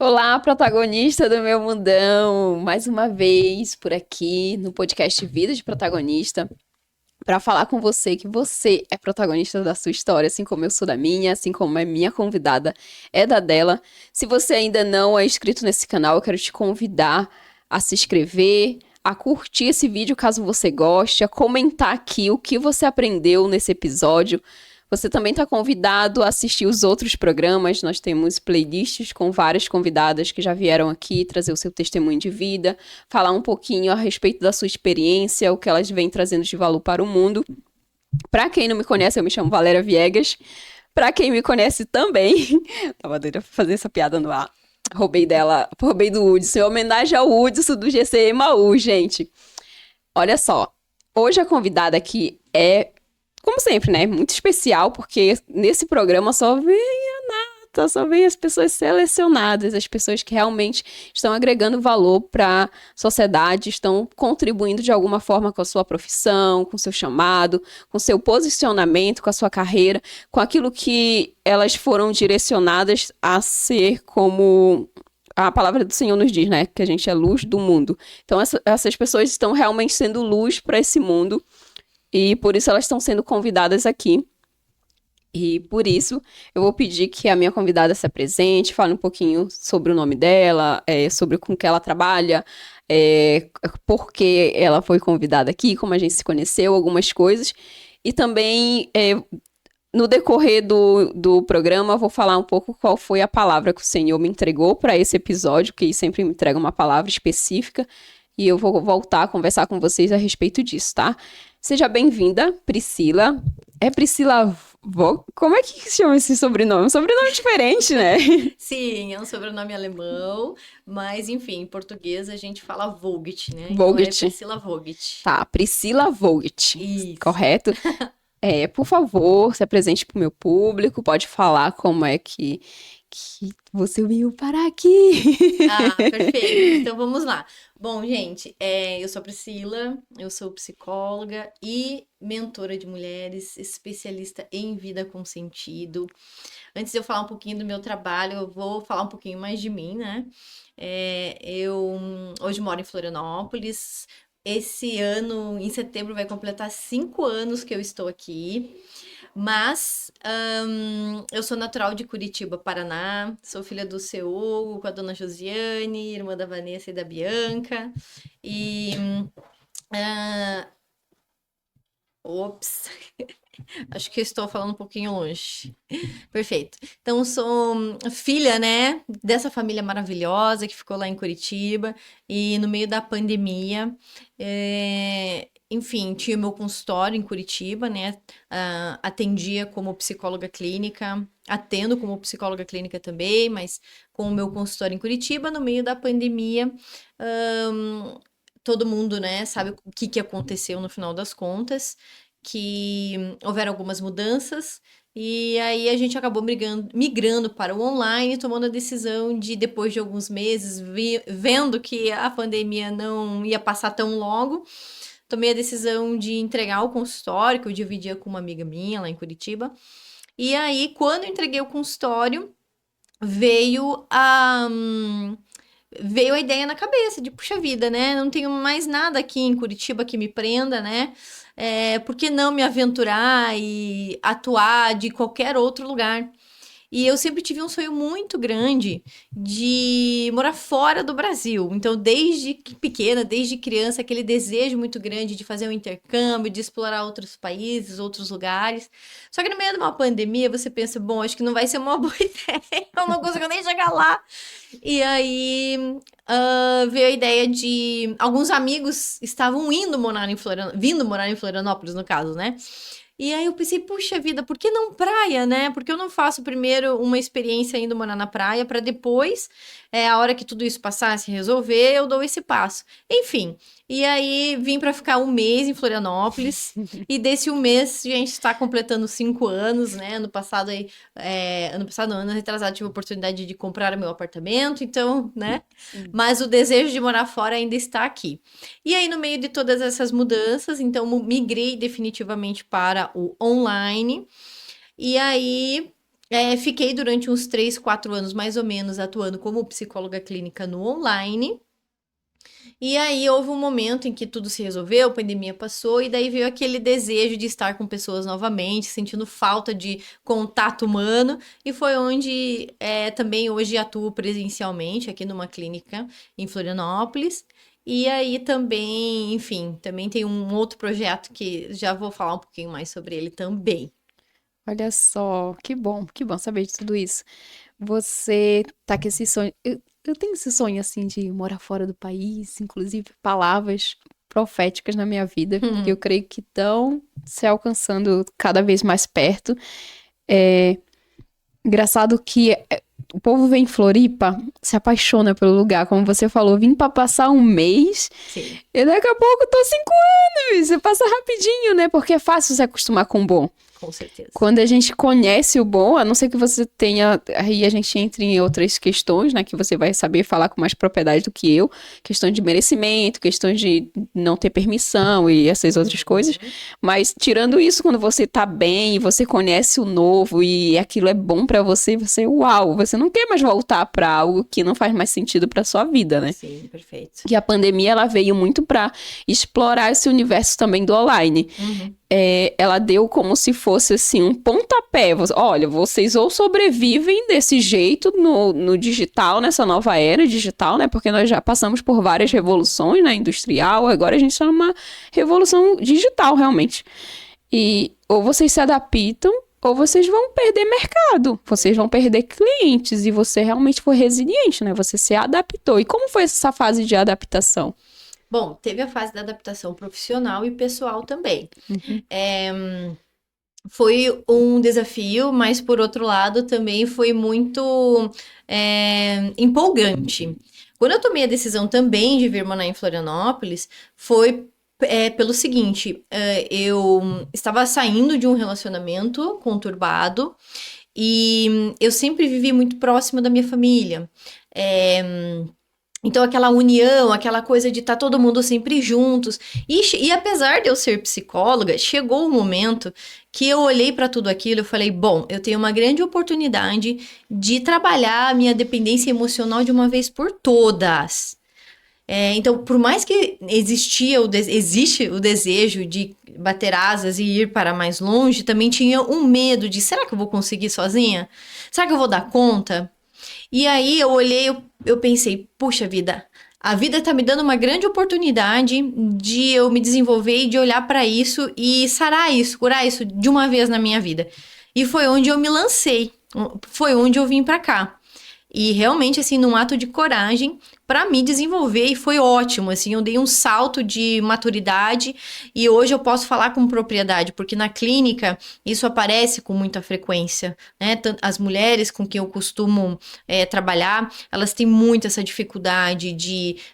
Olá, protagonista do meu mundão, mais uma vez por aqui no podcast Vida de Protagonista, para falar com você que você é protagonista da sua história, assim como eu sou da minha, assim como a minha convidada é da dela. Se você ainda não é inscrito nesse canal, eu quero te convidar a se inscrever, a curtir esse vídeo caso você goste, a comentar aqui o que você aprendeu nesse episódio. Você também está convidado a assistir os outros programas. Nós temos playlists com várias convidadas que já vieram aqui trazer o seu testemunho de vida, falar um pouquinho a respeito da sua experiência, o que elas vêm trazendo de valor para o mundo. Para quem não me conhece, eu me chamo Valéria Viegas. Para quem me conhece também, tava doida pra fazer essa piada no ar. Roubei do Hudson, em homenagem ao Hudson do GC Emaú, gente. Olha só, hoje a convidada aqui é, como sempre, né? Muito especial, porque nesse programa só vem as pessoas selecionadas, as pessoas que realmente estão agregando valor para a sociedade, estão contribuindo de alguma forma com a sua profissão, com o seu chamado, com o seu posicionamento, com a sua carreira, com aquilo que elas foram direcionadas a ser como a palavra do Senhor nos diz, né? Que a gente é luz do mundo. Então, essas pessoas estão realmente sendo luz para esse mundo e por isso elas estão sendo convidadas aqui. E por isso eu vou pedir que a minha convidada se apresente, fale um pouquinho sobre o nome dela, sobre com que ela trabalha, por que ela foi convidada aqui, como a gente se conheceu, algumas coisas. E também, no decorrer do programa, eu vou falar um pouco qual foi a palavra que o Senhor me entregou para esse episódio, que ele sempre me entrega uma palavra específica. E eu vou voltar a conversar com vocês a respeito disso, tá? Seja bem-vinda, Priscila. É Priscila Como é que chama esse sobrenome? Um sobrenome diferente, né? Sim, é um sobrenome alemão, mas enfim, em português a gente fala Vogt, né? Então é Vogt. Priscila Vogt. Tá, Priscila Vogt, Isso. correto? Por favor, se apresente para o meu público, pode falar como é que você veio parar aqui. Ah, perfeito. Então vamos lá. Bom, gente, eu sou a Priscila, eu sou psicóloga e mentora de mulheres, especialista em vida com sentido. Antes de eu falar um pouquinho do meu trabalho, eu vou falar um pouquinho mais de mim, né? Eu hoje moro em Florianópolis. Esse ano, em setembro, vai completar 5 anos que eu estou aqui. Mas eu sou natural de Curitiba, Paraná. Sou filha do seu Hugo com a dona Josiane, irmã da Vanessa e da Bianca. E. ah, Ops, acho que eu estou falando um pouquinho longe. Perfeito. Então, sou filha, né, dessa família maravilhosa que ficou lá em Curitiba e no meio da pandemia, enfim, tinha o meu consultório em Curitiba, né, atendia como psicóloga clínica, atendo como psicóloga clínica também, mas com o meu consultório em Curitiba, no meio da pandemia, ahn, todo mundo, né, sabe o que aconteceu no final das contas, que houveram algumas mudanças e aí a gente acabou migrando para o online, tomando a decisão de, depois de alguns meses, vendo que a pandemia não ia passar tão logo, tomei a decisão de entregar o consultório, que eu dividia com uma amiga minha lá em Curitiba. E aí, quando eu entreguei o consultório, veio a. Veio a ideia na cabeça de, puxa vida, né? Não tenho mais nada aqui em Curitiba que me prenda, né? Por que não me aventurar e atuar de qualquer outro lugar? E eu sempre tive um sonho muito grande de morar fora do Brasil. Então, desde pequena, desde criança, aquele desejo muito grande de fazer um intercâmbio, de explorar outros países, outros lugares. Só que no meio de uma pandemia, você pensa, bom, acho que não vai ser uma boa ideia, eu não consigo nem chegar lá. E aí veio a ideia de alguns amigos estavam vindo morar em Florianópolis, no caso, né? E aí eu pensei, puxa vida, por que não praia, né? Porque eu não faço primeiro uma experiência indo morar na praia para depois, a hora que tudo isso passar, se resolver, eu dou esse passo. Enfim, e aí vim para ficar um mês em Florianópolis e desse um mês a gente está completando 5 anos, né? Ano passado, não, ano retrasado, tive a oportunidade de comprar o meu apartamento, então, né? Sim. Mas o desejo de morar fora ainda está aqui. E aí, no meio de todas essas mudanças, então, migrei definitivamente para o online. E aí, Fiquei durante uns 3, 4 anos, mais ou menos, atuando como psicóloga clínica no online. E aí houve um momento em que tudo se resolveu, a pandemia passou, e daí veio aquele desejo de estar com pessoas novamente, sentindo falta de contato humano, e foi onde também hoje atuo presencialmente aqui numa clínica em Florianópolis. E aí também, enfim, também tem um outro projeto que já vou falar um pouquinho mais sobre ele também. Olha só, que bom saber de tudo isso. Você tá com esse sonho. Eu tenho esse sonho, assim, de morar fora do país, inclusive palavras proféticas na minha vida, que eu creio que estão se alcançando cada vez mais perto. É engraçado que o povo vem em Floripa, se apaixona pelo lugar, como você falou, vim pra passar um mês Sim, e daqui a pouco eu tô 5 anos. Você passa rapidinho, né? Porque é fácil se acostumar com o bom. com certeza. Quando a gente conhece o bom, a não ser que você tenha. Aí a gente entre em outras questões, né? Que você vai saber falar com mais propriedade do que eu. Questão de merecimento, questão de não ter permissão e essas outras coisas. Mas tirando isso, quando você tá bem e você conhece o novo e aquilo é bom pra você, uau, você não quer mais voltar pra algo que não faz mais sentido pra sua vida, né? Sim, perfeito. E a pandemia, ela veio muito pra explorar esse universo também do online. Ela deu como se fosse assim um pontapé. Olha, vocês ou sobrevivem desse jeito no digital, nessa nova era digital, né? Porque nós já passamos por várias revoluções, né? Industrial, agora a gente está numa revolução digital, realmente. E ou vocês se adaptam, ou vocês vão perder mercado, vocês vão perder clientes, e você realmente foi resiliente, né? Você se adaptou. E como foi essa fase de adaptação? Bom, teve a fase da adaptação profissional e pessoal também. Foi um desafio, mas por outro lado também foi muito empolgante. Quando eu tomei a decisão também de vir morar em Florianópolis, foi pelo seguinte: eu estava saindo de um relacionamento conturbado e eu sempre vivi muito próximo da minha família. Então, aquela união, aquela coisa de estar todo mundo sempre juntos. E apesar de eu ser psicóloga, chegou um momento que eu olhei para tudo aquilo e falei: bom, eu tenho uma grande oportunidade de trabalhar a minha dependência emocional de uma vez por todas. Então, por mais que existe o desejo de bater asas e ir para mais longe, também tinha um medo de: será que eu vou conseguir sozinha? Será que eu vou dar conta? E aí eu olhei, eu pensei: puxa vida, a vida tá me dando uma grande oportunidade de eu me desenvolver e de olhar para isso e sarar isso, curar isso de uma vez na minha vida. E foi onde eu me lancei, foi onde eu vim para cá. E realmente, assim, num ato de coragem para me desenvolver, e foi ótimo, assim, eu dei um salto de maturidade e hoje eu posso falar com propriedade, porque na clínica isso aparece com muita frequência, né? As mulheres com quem eu costumo trabalhar, elas têm muito essa dificuldade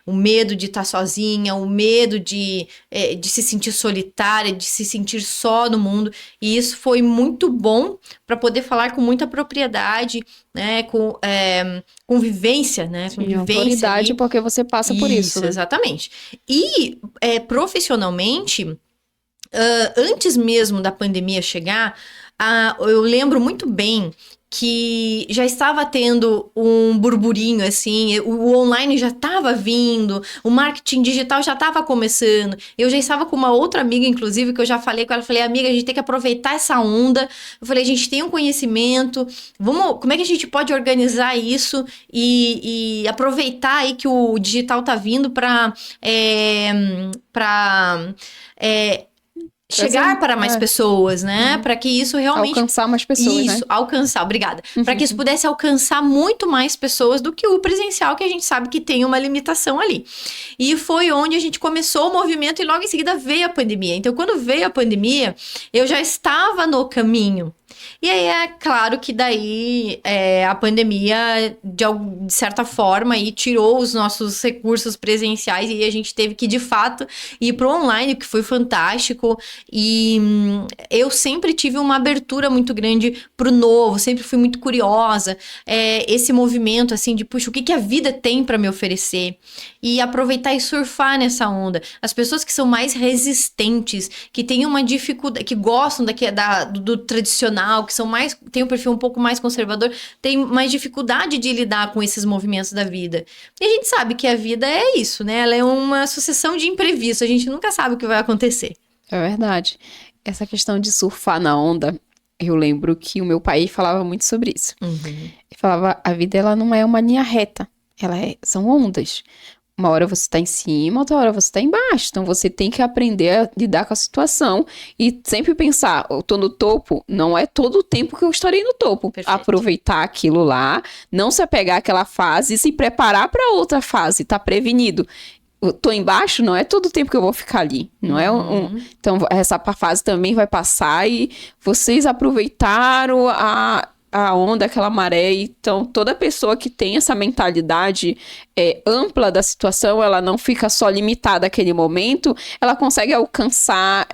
o medo de estar sozinha, o medo de se sentir solitária, de se sentir só no mundo, e isso foi muito bom para poder falar com muita propriedade, né? Com vivência, né? Com Sim, vivência autoridade, ali. porque você passa por isso, né? Exatamente. E profissionalmente, antes mesmo da pandemia chegar, eu lembro muito bem que já estava tendo um burburinho, assim, o online já estava vindo, o marketing digital já estava começando. Eu já estava com uma outra amiga, inclusive, que eu já falei com ela, falei: amiga, a gente tem que aproveitar essa onda. Eu falei: a gente tem um conhecimento, como é que a gente pode organizar isso e aproveitar aí que o digital tá vindo para chegar para mais pessoas, né? Para que isso realmente... Alcançar mais pessoas, né? Isso, alcançar, obrigada. Para que isso pudesse alcançar muito mais pessoas do que o presencial, que a gente sabe que tem uma limitação ali. E foi onde a gente começou o movimento e logo em seguida veio a pandemia. Então, quando veio a pandemia, eu já estava no caminho. E aí é claro que daí a pandemia, de certa forma, aí, tirou os nossos recursos presenciais e a gente teve que, de fato, ir para o online, que foi fantástico. E eu sempre tive uma abertura muito grande para o novo, sempre fui muito curiosa. Esse movimento, assim, de, puxa, o que a vida tem para me oferecer? E aproveitar e surfar nessa onda. As pessoas que são mais resistentes, que têm uma dificuldade, que gostam do tradicional, tradicional, que tem um perfil um pouco mais conservador, tem mais dificuldade de lidar com esses movimentos da vida. E a gente sabe que a vida é isso, né? Ela é uma sucessão de imprevistos, a gente nunca sabe o que vai acontecer. É verdade. Essa questão de surfar na onda, eu lembro que o meu pai falava muito sobre isso. Ele falava, a vida ela não é uma linha reta, são ondas. Uma hora você tá em cima, outra hora você tá embaixo. Então você tem que aprender a lidar com a situação e sempre pensar, eu tô no topo, não é todo o tempo que eu estarei no topo. Perfeito. Aproveitar aquilo lá, não se apegar àquela fase e se preparar para outra fase, tá prevenido. Eu tô embaixo, não é todo o tempo que eu vou ficar ali. Não é Então, essa fase também vai passar e vocês aproveitaram a onda, aquela maré. Então, toda pessoa que tem essa mentalidade ampla da situação, ela não fica só limitada àquele momento, ela consegue alcançar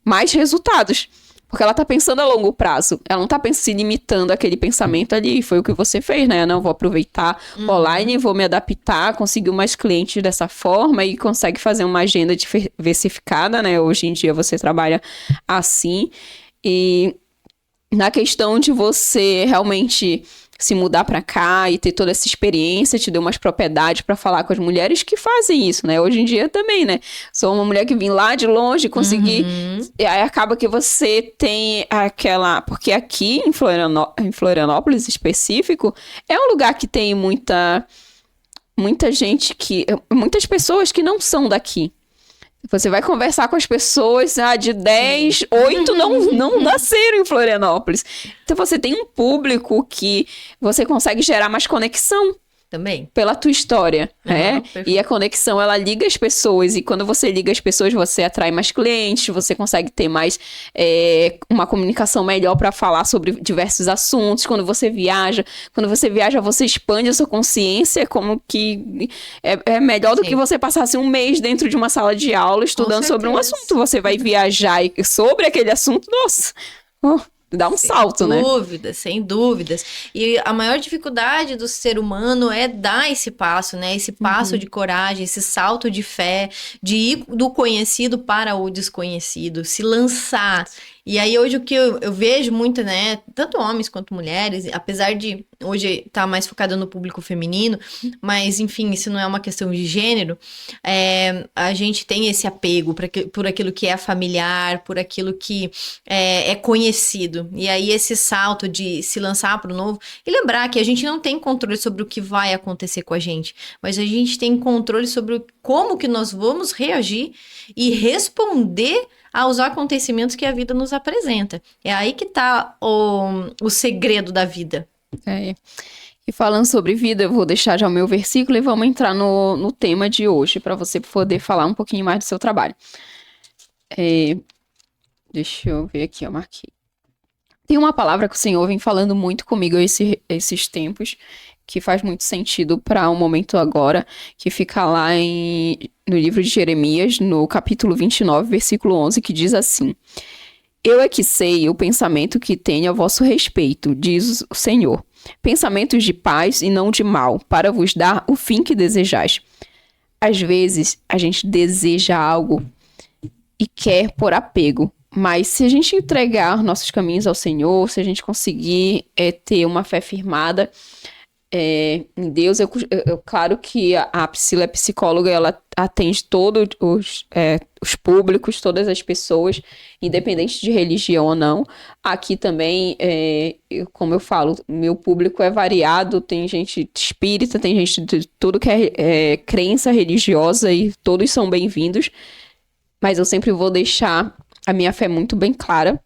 mais resultados. Porque ela tá pensando a longo prazo. Ela não tá se limitando àquele pensamento ali. Foi o que você fez, né? Não, vou aproveitar online, vou me adaptar, conseguir mais clientes dessa forma e consegue fazer uma agenda diversificada, né? Hoje em dia você trabalha assim. E na questão de você realmente se mudar pra cá e ter toda essa experiência, te deu umas propriedades pra falar com as mulheres que fazem isso, né? Hoje em dia também, né? Sou uma mulher que vim lá de longe, consegui... E aí acaba que você tem aquela... Porque aqui, em Florianópolis específico, é um lugar que tem muita gente muitas pessoas que não são daqui. Você vai conversar com as pessoas, de 10, 8 não nasceram em Florianópolis. Então você tem um público que você consegue gerar mais conexão. Também. Pela tua história, né? Perfeito. E a conexão, ela liga as pessoas. E quando você liga as pessoas, você atrai mais clientes, você consegue ter mais uma comunicação melhor para falar sobre diversos assuntos. Quando você viaja, você expande a sua consciência, como que é melhor do que você passasse um mês dentro de uma sala de aula estudando sobre um assunto. Você vai viajar sobre aquele assunto, nossa... Dá um salto, né? Sem dúvidas. E a maior dificuldade do ser humano é dar esse passo, né? Esse passo de coragem, esse salto de fé, de ir do conhecido para o desconhecido, se lançar. E aí hoje o que eu vejo muito, né? Tanto homens quanto mulheres, apesar de hoje estar mais focada no público feminino, mas enfim, isso não é uma questão de gênero, a gente tem esse apego por aquilo que é familiar, por aquilo que é conhecido. E aí esse salto de se lançar para o novo, e lembrar que a gente não tem controle sobre o que vai acontecer com a gente, mas a gente tem controle sobre como que nós vamos reagir e responder aos acontecimentos que a vida nos apresenta. É aí que tá o segredo da vida. E falando sobre vida, eu vou deixar já o meu versículo e vamos entrar no tema de hoje, para você poder falar um pouquinho mais do seu trabalho. Deixa eu ver aqui, eu marquei. Tem uma palavra que o Senhor vem falando muito comigo esses tempos, que faz muito sentido para o momento agora, que fica lá no livro de Jeremias, no capítulo 29, versículo 11, que diz assim: Eu é que sei o pensamento que tenho a vosso respeito, diz o Senhor, pensamentos de paz e não de mal, para vos dar o fim que desejais. Às vezes, a gente deseja algo e quer por apego, mas se a gente entregar nossos caminhos ao Senhor, se a gente conseguir ter uma fé firmada em Deus, claro que a Priscila é psicóloga, ela atende todos os públicos, todas as pessoas, independente de religião ou não. Aqui também, como eu falo, meu público é variado, tem gente espírita, tem gente de tudo que é crença religiosa e todos são bem-vindos, mas eu sempre vou deixar a minha fé muito bem clara.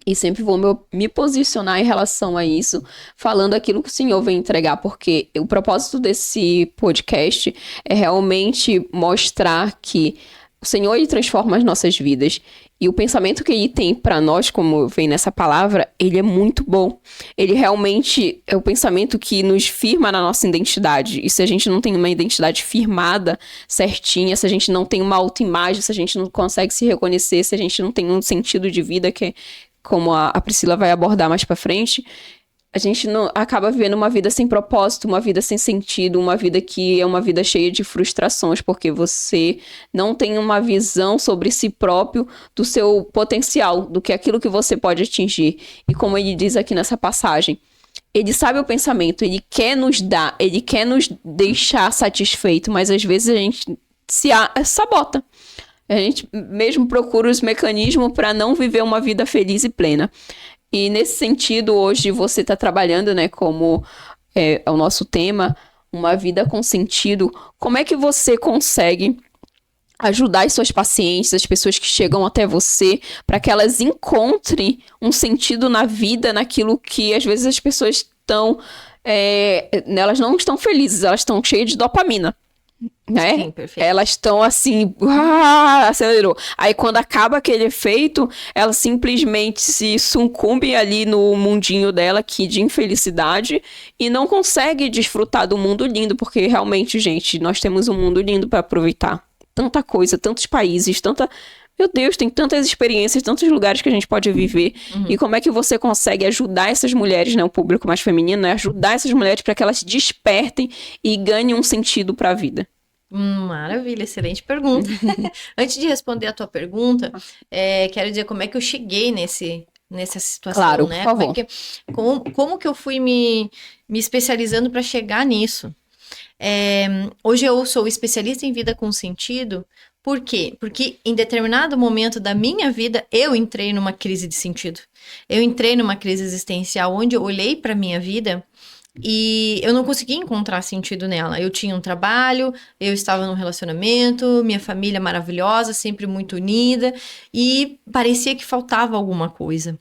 E sempre vou me posicionar em relação a isso, falando aquilo que o Senhor vem entregar, porque o propósito desse podcast é realmente mostrar que o Senhor, ele transforma as nossas vidas. E o pensamento que ele tem para nós, como vem nessa palavra, ele é muito bom. Ele realmente é o pensamento que nos firma na nossa identidade. E se a gente não tem uma identidade firmada, certinha, se a gente não tem uma autoimagem, se a gente não consegue se reconhecer, se a gente não tem um sentido de vida que como a Priscila vai abordar mais pra frente, A gente não acaba vivendo uma vida sem propósito, uma vida sem sentido, uma vida que é uma vida cheia de frustrações, porque você não tem uma visão sobre si próprio, do seu potencial, do que é aquilo que você pode atingir. E como ele diz aqui nessa passagem, ele sabe o pensamento, ele quer nos dar, ele quer nos deixar satisfeito, mas às vezes a gente se sabota. A gente mesmo procura os mecanismos para não viver uma vida feliz e plena. E nesse sentido, hoje você está trabalhando, né, como é o nosso tema, uma vida com sentido. Como é que você consegue ajudar as suas pacientes, as pessoas que chegam até você, para que elas encontrem um sentido na vida, naquilo que às vezes as pessoas estão... elas não estão felizes, elas estão cheias de dopamina. Né? Sim, perfeito. Elas estão assim, acelerou. Aí quando acaba aquele efeito, elas simplesmente se sucumbem ali no mundinho dela aqui de infelicidade e não consegue desfrutar do mundo lindo, porque realmente, gente, nós temos um mundo lindo para aproveitar. Tanta coisa, tantos países, meu Deus, tem tantas experiências, tantos lugares que a gente pode viver. E como é que você consegue ajudar essas mulheres, né, o público mais feminino, né, ajudar essas mulheres para que elas despertem e ganhem um sentido para a vida? Maravilha, excelente pergunta. Antes de responder a tua pergunta, quero dizer como é que eu cheguei nessa situação, Claro, né? por favor. Como que eu fui me especializando para chegar nisso? Hoje eu sou especialista em vida com sentido. Por quê? Porque em determinado momento da minha vida, eu entrei numa crise de sentido. Eu entrei numa crise existencial, onde eu olhei para minha vida e eu não conseguia encontrar sentido nela. Eu tinha um trabalho, eu estava num relacionamento, minha família maravilhosa, sempre muito unida, e parecia que faltava alguma coisa.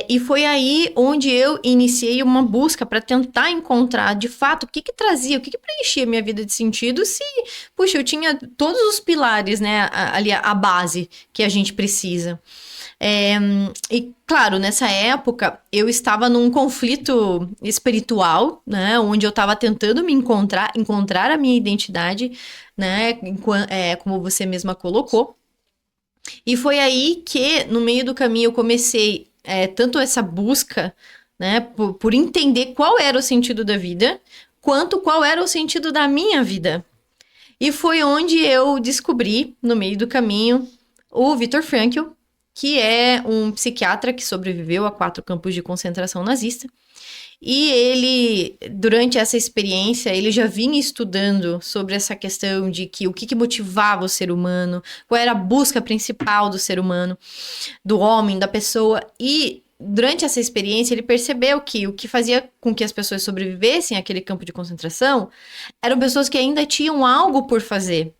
E foi aí onde eu iniciei uma busca para tentar encontrar, de fato, o que trazia, o que preenchia minha vida de sentido, se, puxa, eu tinha todos os pilares, né, ali a base que a gente precisa. E, claro, nessa época, eu estava num conflito espiritual, né, onde eu estava tentando me encontrar a minha identidade, né, como você mesma colocou. E foi aí que, no meio do caminho, eu comecei tanto essa busca, né, por entender qual era o sentido da vida, quanto qual era o sentido da minha vida. E foi onde eu descobri, no meio do caminho, o Viktor Frankl, que é um psiquiatra que sobreviveu a 4 campos de concentração nazista. E ele, durante essa experiência, ele já vinha estudando sobre essa questão de que o que motivava o ser humano, qual era a busca principal do ser humano, do homem, da pessoa. E durante essa experiência, ele percebeu que o que fazia com que as pessoas sobrevivessem àquele campo de concentração eram pessoas que ainda tinham algo por fazer.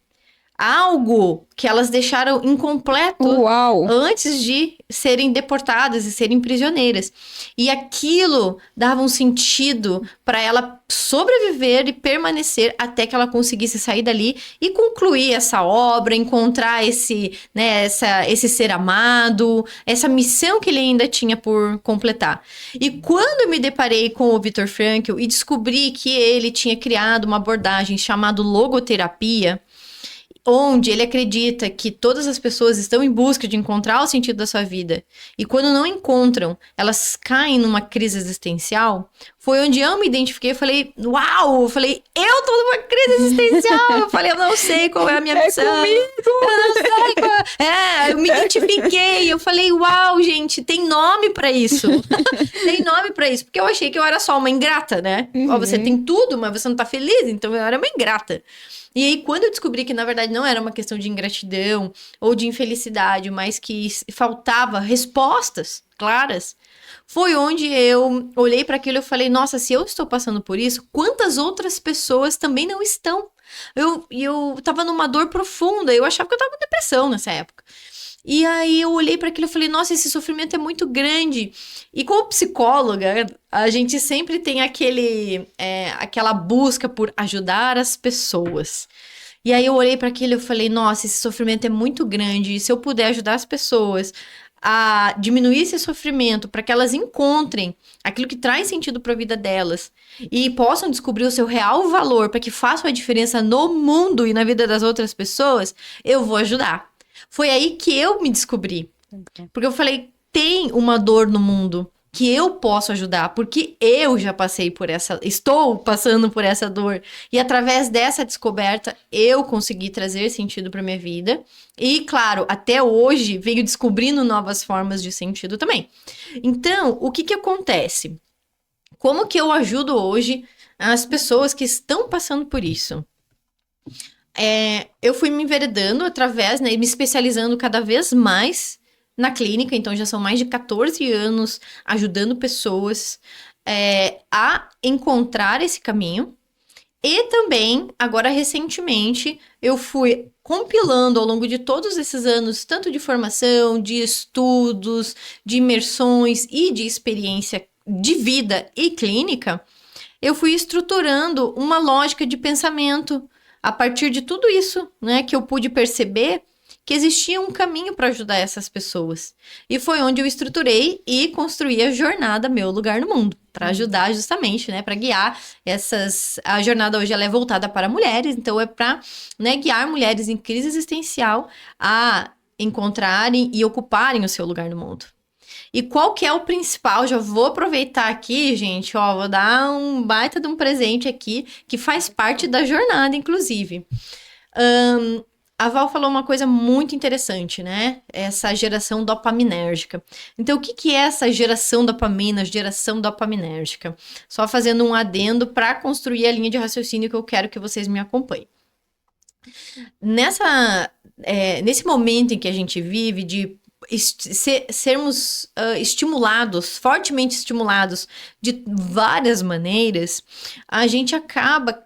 Algo que elas deixaram incompleto antes de serem deportadas e serem prisioneiras. E aquilo dava um sentido para ela sobreviver e permanecer até que ela conseguisse sair dali e concluir essa obra, encontrar esse ser amado, essa missão que ele ainda tinha por completar. E quando eu me deparei com o Viktor Frankl e descobri que ele tinha criado uma abordagem chamada logoterapia, onde ele acredita que todas as pessoas estão em busca de encontrar o sentido da sua vida. E quando não encontram, elas caem numa crise existencial. Foi onde eu me identifiquei e falei, uau! Eu falei, eu tô numa crise existencial! Eu falei, eu não sei qual é a minha missão. Comigo! Eu não sei qual eu me identifiquei. Eu falei, uau, gente, tem nome pra isso. Tem nome pra isso. Porque eu achei que eu era só uma ingrata, né? Ó, você tem tudo, mas você não tá feliz, então eu era uma ingrata. E aí, quando eu descobri que, na verdade, não era uma questão de ingratidão ou de infelicidade, mas que faltava respostas claras, foi onde eu olhei para aquilo e falei, nossa, se eu estou passando por isso, quantas outras pessoas também não estão? Eu tava numa dor profunda, eu achava que eu tava com depressão nessa época. E aí eu olhei para aquilo e falei, nossa, esse sofrimento é muito grande. E como psicóloga, a gente sempre tem aquela busca por ajudar as pessoas. E aí eu olhei para aquilo e falei, nossa, esse sofrimento é muito grande. E se eu puder ajudar as pessoas a diminuir esse sofrimento para que elas encontrem aquilo que traz sentido para a vida delas e possam descobrir o seu real valor para que façam a diferença no mundo e na vida das outras pessoas, eu vou ajudar. Foi aí que eu me descobri. Porque eu falei, tem uma dor no mundo. que eu posso ajudar, porque eu já estou passando por essa dor. E através dessa descoberta, eu consegui trazer sentido para minha vida. E, claro, até hoje, venho descobrindo novas formas de sentido também. Então, o que acontece? Como que eu ajudo hoje as pessoas que estão passando por isso? Eu fui me enveredando através, né, me especializando cada vez mais na clínica, então já são mais de 14 anos ajudando pessoas a encontrar esse caminho. E também, agora recentemente, eu fui compilando ao longo de todos esses anos, tanto de formação, de estudos, de imersões e de experiência de vida e clínica, eu fui estruturando uma lógica de pensamento a partir de tudo isso, né, que eu pude perceber que existia um caminho para ajudar essas pessoas. E foi onde eu estruturei e construí a jornada Meu Lugar no Mundo, para ajudar justamente, né, para guiar a jornada hoje ela é voltada para mulheres, então é para, né, guiar mulheres em crise existencial a encontrarem e ocuparem o seu lugar no mundo. E qual que é o principal? Já vou aproveitar aqui, gente, ó, vou dar um baita de um presente aqui, que faz parte da jornada, inclusive. A Val falou uma coisa muito interessante, né? Essa geração dopaminérgica. Então, o que é essa geração dopaminérgica? Só fazendo um adendo para construir a linha de raciocínio que eu quero que vocês me acompanhem. Nesse momento em que a gente vive de sermos estimulados, fortemente estimulados de várias maneiras, a gente acaba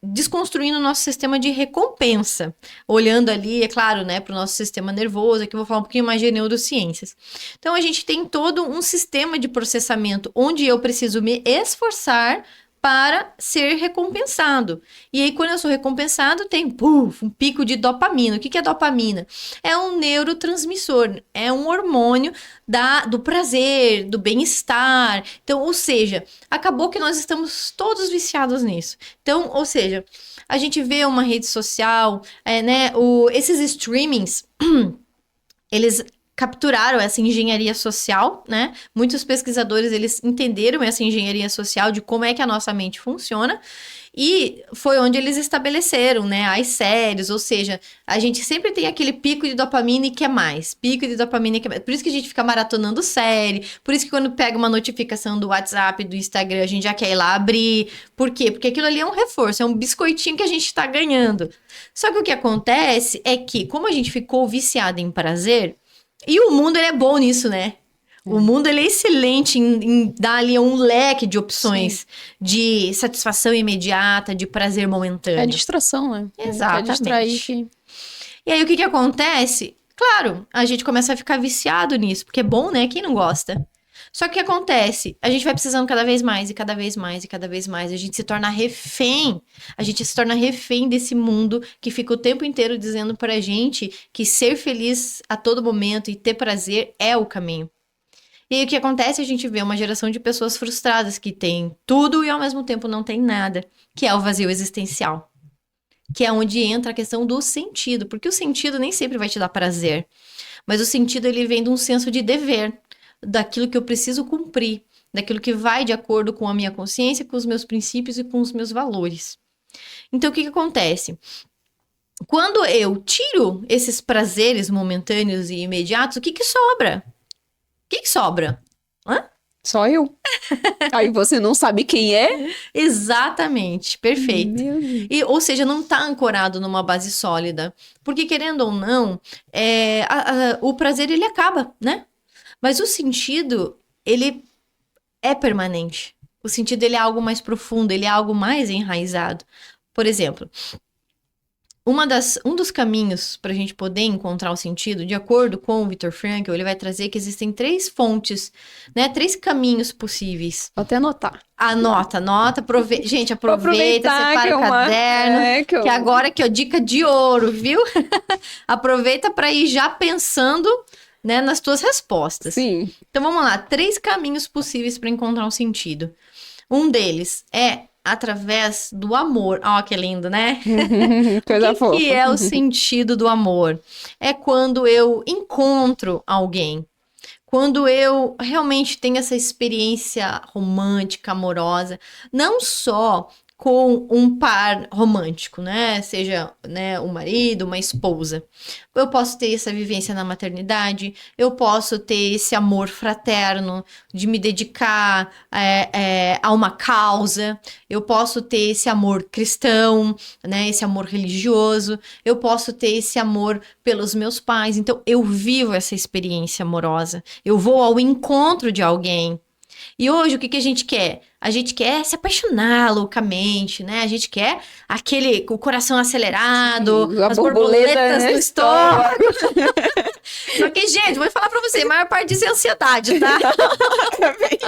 desconstruindo o nosso sistema de recompensa, olhando ali, é claro, né, para o nosso sistema nervoso. Aqui eu vou falar um pouquinho mais de neurociências. Então, a gente tem todo um sistema de processamento onde eu preciso me esforçar para ser recompensado. E aí, quando eu sou recompensado, tem um pico de dopamina. O que é dopamina? É um neurotransmissor, é um hormônio do prazer, do bem-estar. Então, ou seja, acabou que nós estamos todos viciados nisso. Então, ou seja, a gente vê uma rede social, né, esses streamings, eles capturaram essa engenharia social, né? Muitos pesquisadores, eles entenderam essa engenharia social de como é que a nossa mente funciona, e foi onde eles estabeleceram, né, as séries, ou seja, a gente sempre tem aquele pico de dopamina e quer mais, pico de dopamina e quer mais. Por isso que a gente fica maratonando série, por isso que quando pega uma notificação do WhatsApp, do Instagram, a gente já quer ir lá abrir. Por quê? Porque aquilo ali é um reforço, é um biscoitinho que a gente tá ganhando. Só que o que acontece é que, como a gente ficou viciado em prazer, e o mundo, ele é bom nisso, né? O mundo, ele é excelente em dar ali um leque de opções. Sim. De satisfação imediata, de prazer momentâneo. É distração, né? Exatamente. É distrair. E aí, o que acontece? Claro, a gente começa a ficar viciado nisso, porque é bom, né? Quem não gosta? Só que o que acontece? A gente vai precisando cada vez mais, e cada vez mais, e cada vez mais. A gente se torna refém. A gente se torna refém desse mundo que fica o tempo inteiro dizendo pra gente que ser feliz a todo momento e ter prazer é o caminho. E aí o que acontece? A gente vê uma geração de pessoas frustradas que tem tudo e ao mesmo tempo não tem nada, que é o vazio existencial. Que é onde entra a questão do sentido, porque o sentido nem sempre vai te dar prazer. Mas o sentido, ele vem de um senso de dever, daquilo que eu preciso cumprir, daquilo que vai de acordo com a minha consciência, com os meus princípios e com os meus valores. Então, o que acontece? Quando eu tiro esses prazeres momentâneos e imediatos, o que sobra? O que sobra? Hã? Só eu. Aí você não sabe quem é? Exatamente, perfeito. Ou seja, não está ancorado numa base sólida. Porque, querendo ou não, o prazer, ele acaba, né? Mas o sentido, ele é permanente. O sentido, ele é algo mais profundo, ele é algo mais enraizado. Por exemplo, um dos caminhos para a gente poder encontrar o sentido, de acordo com o Viktor Frankl, ele vai trazer que existem 3 fontes, né? 3 caminhos possíveis. Vou até anotar. Anota. Gente, aproveita, separa o caderno, que agora que é dica de ouro, viu? Aproveita para ir já pensando, né, nas tuas respostas. Sim. Então, vamos lá. 3 caminhos possíveis para encontrar um sentido. Um deles é através do amor. Ó, que lindo, né? Coisa fofa. O que é o sentido do amor? É quando eu encontro alguém. quando eu realmente tenho essa experiência romântica, amorosa, não só com um par romântico, né? Seja, né, um marido, uma esposa. Eu posso ter essa vivência na maternidade, eu posso ter esse amor fraterno de me dedicar a uma causa, eu posso ter esse amor cristão, né? Esse amor religioso, eu posso ter esse amor pelos meus pais. Então, eu vivo essa experiência amorosa. Eu vou ao encontro de alguém. E hoje, o que a gente quer? A gente quer se apaixonar loucamente, né? A gente quer o coração acelerado, Sim, a as borboleta borboletas no no estômago. Só que, gente, vou falar pra você, a maior parte disso é ansiedade, tá?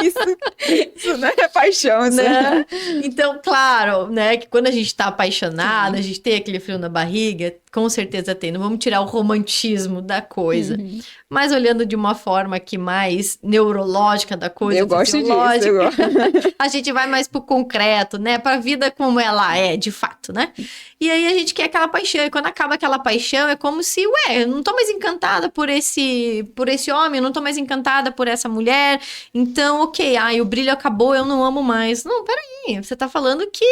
Isso não é paixão, Né? Então, claro, né, que quando a gente tá apaixonado, a gente tem aquele frio na barriga, com certeza tem. Não vamos tirar o romantismo da coisa. Mas olhando de uma forma aqui mais neurológica da coisa, Eu gosto disso. a gente vai mais pro concreto, né? Pra vida como ela é, de fato, né? E aí a gente quer aquela paixão. E quando acaba aquela paixão, é como se, eu não tô mais encantada por esse homem, eu não tô mais encantada por essa mulher. Então, ok, o brilho acabou, eu não amo mais. Não, peraí, você tá falando que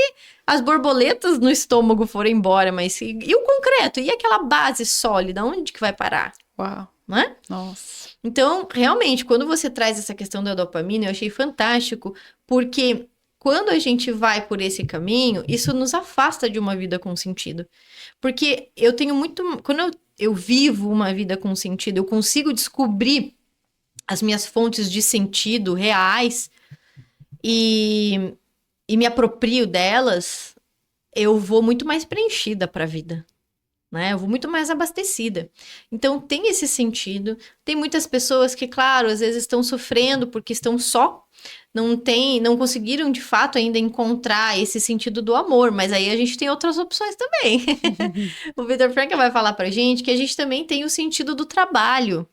as borboletas no estômago foram embora, mas e o concreto? E aquela base sólida, onde que vai parar? Uau. Não é? Nossa. Então, realmente, quando você traz essa questão da dopamina, eu achei fantástico, porque quando a gente vai por esse caminho, isso nos afasta de uma vida com sentido. Porque eu tenho muito... Quando eu vivo uma vida com sentido, eu consigo descobrir as minhas fontes de sentido reais e me aproprio delas, eu vou muito mais preenchida para a vida. Né? Eu vou muito mais abastecida. Então, tem esse sentido. Tem muitas pessoas que, claro, às vezes estão sofrendo porque estão só, não conseguiram, de fato, ainda encontrar esse sentido do amor, mas aí a gente tem outras opções também. O Viktor Frankl vai falar pra gente que a gente também tem o sentido do trabalho.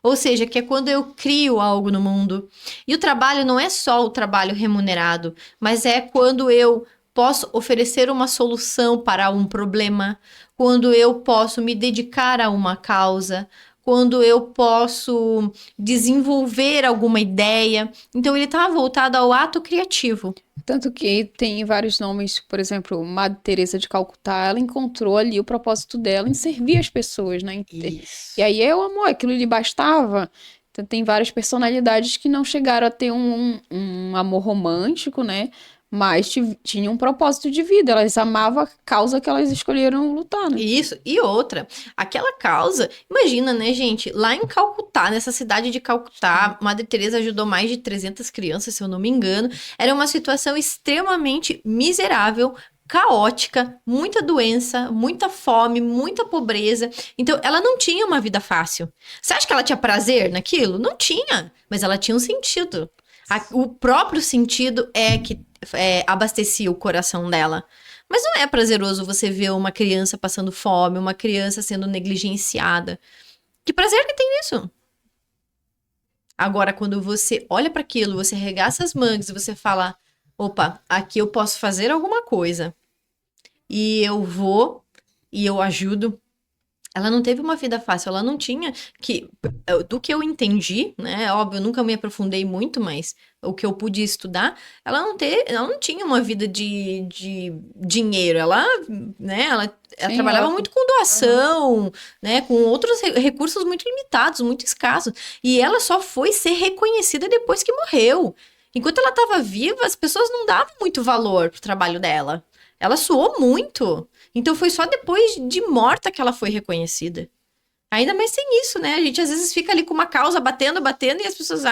Ou seja, que é quando eu crio algo no mundo. E o trabalho não é só o trabalho remunerado, mas é quando eu posso oferecer uma solução para um problema, quando eu posso me dedicar a uma causa, quando eu posso desenvolver alguma ideia. Então, ele está voltado ao ato criativo. Tanto que tem vários nomes, por exemplo, Madre Teresa de Calcutá, ela encontrou ali o propósito dela em servir as pessoas, né? Isso. E aí é o amor, aquilo lhe bastava. Então, tem várias personalidades que não chegaram a ter um amor romântico, né? Mas tinham um propósito de vida, elas amavam a causa que elas escolheram lutar, né? Isso, e outra, aquela causa, imagina, né, gente, lá em Calcutá, nessa cidade de Calcutá, Madre Teresa ajudou mais de 300 crianças, se eu não me engano, era uma situação extremamente miserável, caótica, muita doença, muita fome, muita pobreza, então ela não tinha uma vida fácil. Você acha que ela tinha prazer naquilo? Não tinha, mas ela tinha um sentido. O próprio sentido é que abastecia o coração dela. Mas não é prazeroso você ver uma criança passando fome, uma criança sendo negligenciada. Que prazer que tem nisso? Agora, quando você olha para aquilo, você regaça as mangas e você fala: opa, aqui eu posso fazer alguma coisa. E eu vou e eu ajudo. Ela não teve uma vida fácil, ela não tinha do que eu entendi, né? Óbvio, eu nunca me aprofundei muito, mas o que eu pude estudar, ela não tinha uma vida de dinheiro. Ela, né? Ela Sim, trabalhava muito com doação, né? Com outros recursos muito limitados, muito escassos. E ela só foi ser reconhecida depois que morreu. Enquanto ela estava viva, as pessoas não davam muito valor pro trabalho dela. Ela suou muito. Então foi só depois de morta que ela foi reconhecida. Ainda mais sem isso, né? A gente às vezes fica ali com uma causa batendo e as pessoas,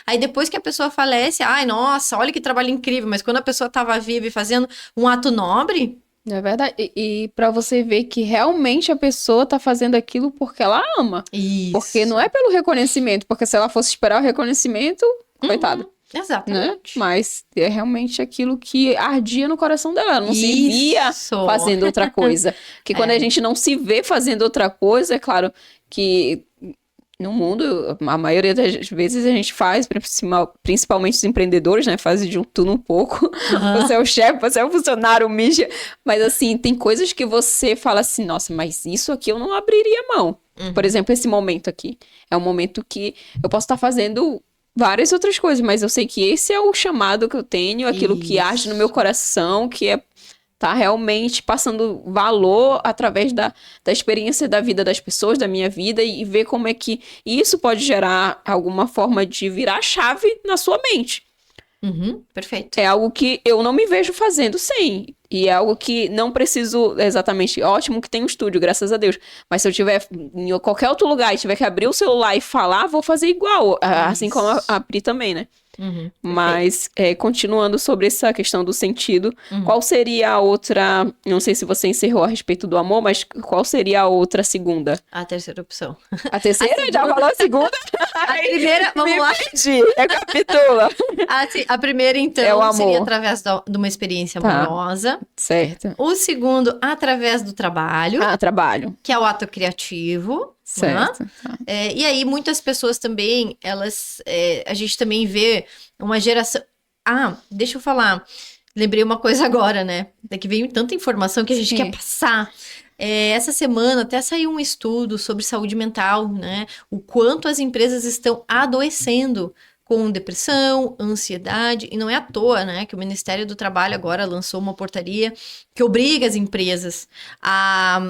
aí depois que a pessoa falece, nossa, olha que trabalho incrível, mas quando a pessoa estava viva e fazendo um ato nobre... É verdade. E para você ver que realmente a pessoa tá fazendo aquilo porque ela ama. Isso. Porque não é pelo reconhecimento, porque se ela fosse esperar o reconhecimento, coitada. Exatamente. Né? Mas é realmente aquilo que ardia no coração dela. Ela não se via fazendo outra coisa. Porque quando a gente não se vê fazendo outra coisa, é claro que no mundo, a maioria das vezes a gente faz, principalmente os empreendedores, né? Fazem de tudo um pouco. Uhum. Você é o chefe, você é o funcionário, o mídia. Mas assim, tem coisas que você fala assim, nossa, mas isso aqui eu não abriria mão. Por exemplo, esse momento aqui. É um momento que eu posso estar fazendo várias outras coisas, mas eu sei que esse é o chamado que eu tenho, aquilo que age no meu coração, que é tá realmente passando valor através da experiência da vida das pessoas, da minha vida, e ver como é que isso pode gerar alguma forma de virar a chave na sua mente. Perfeito. É algo que eu não me vejo fazendo sem. E é algo que não preciso exatamente. Ótimo que tem um estúdio, graças a Deus. Mas se eu tiver em qualquer outro lugar e tiver que abrir o celular e falar, vou fazer igual. Assim como a Pri também, né? Mas, continuando sobre essa questão do sentido, qual seria a outra... Não sei se você encerrou a respeito do amor, mas qual seria a outra segunda? A terceira opção. A terceira? Já falou a segunda? A primeira, vamos lá. Perdi. Recapitula. A primeira, então, É o amor. seria através de uma experiência amorosa. Certo. O segundo, através do trabalho, Trabalho. que é o ato criativo. Certo. E aí, muitas pessoas também, a gente também vê uma geração... deixa eu falar. Lembrei uma coisa agora, né? Daqui veio tanta informação que a gente quer passar. Essa semana até saiu um estudo sobre saúde mental, né? O quanto as empresas estão adoecendo com depressão, ansiedade, e não é à toa, né, que o Ministério do Trabalho agora lançou uma portaria que obriga as empresas a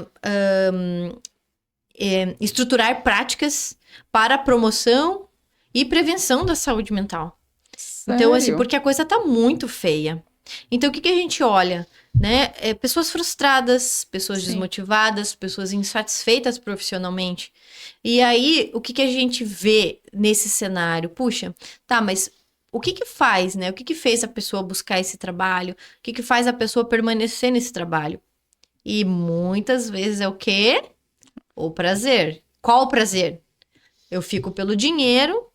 estruturar práticas para a promoção e prevenção da saúde mental. Sério? Então, assim, porque a coisa tá muito feia. Então, o que a gente olha? Né? Pessoas frustradas, pessoas desmotivadas, pessoas insatisfeitas profissionalmente. E aí, o que a gente vê nesse cenário? Puxa, tá, mas o que faz, né? O que fez a pessoa buscar esse trabalho? O que faz a pessoa permanecer nesse trabalho? E muitas vezes é o quê? O prazer. Qual o prazer? Eu fico pelo dinheiro,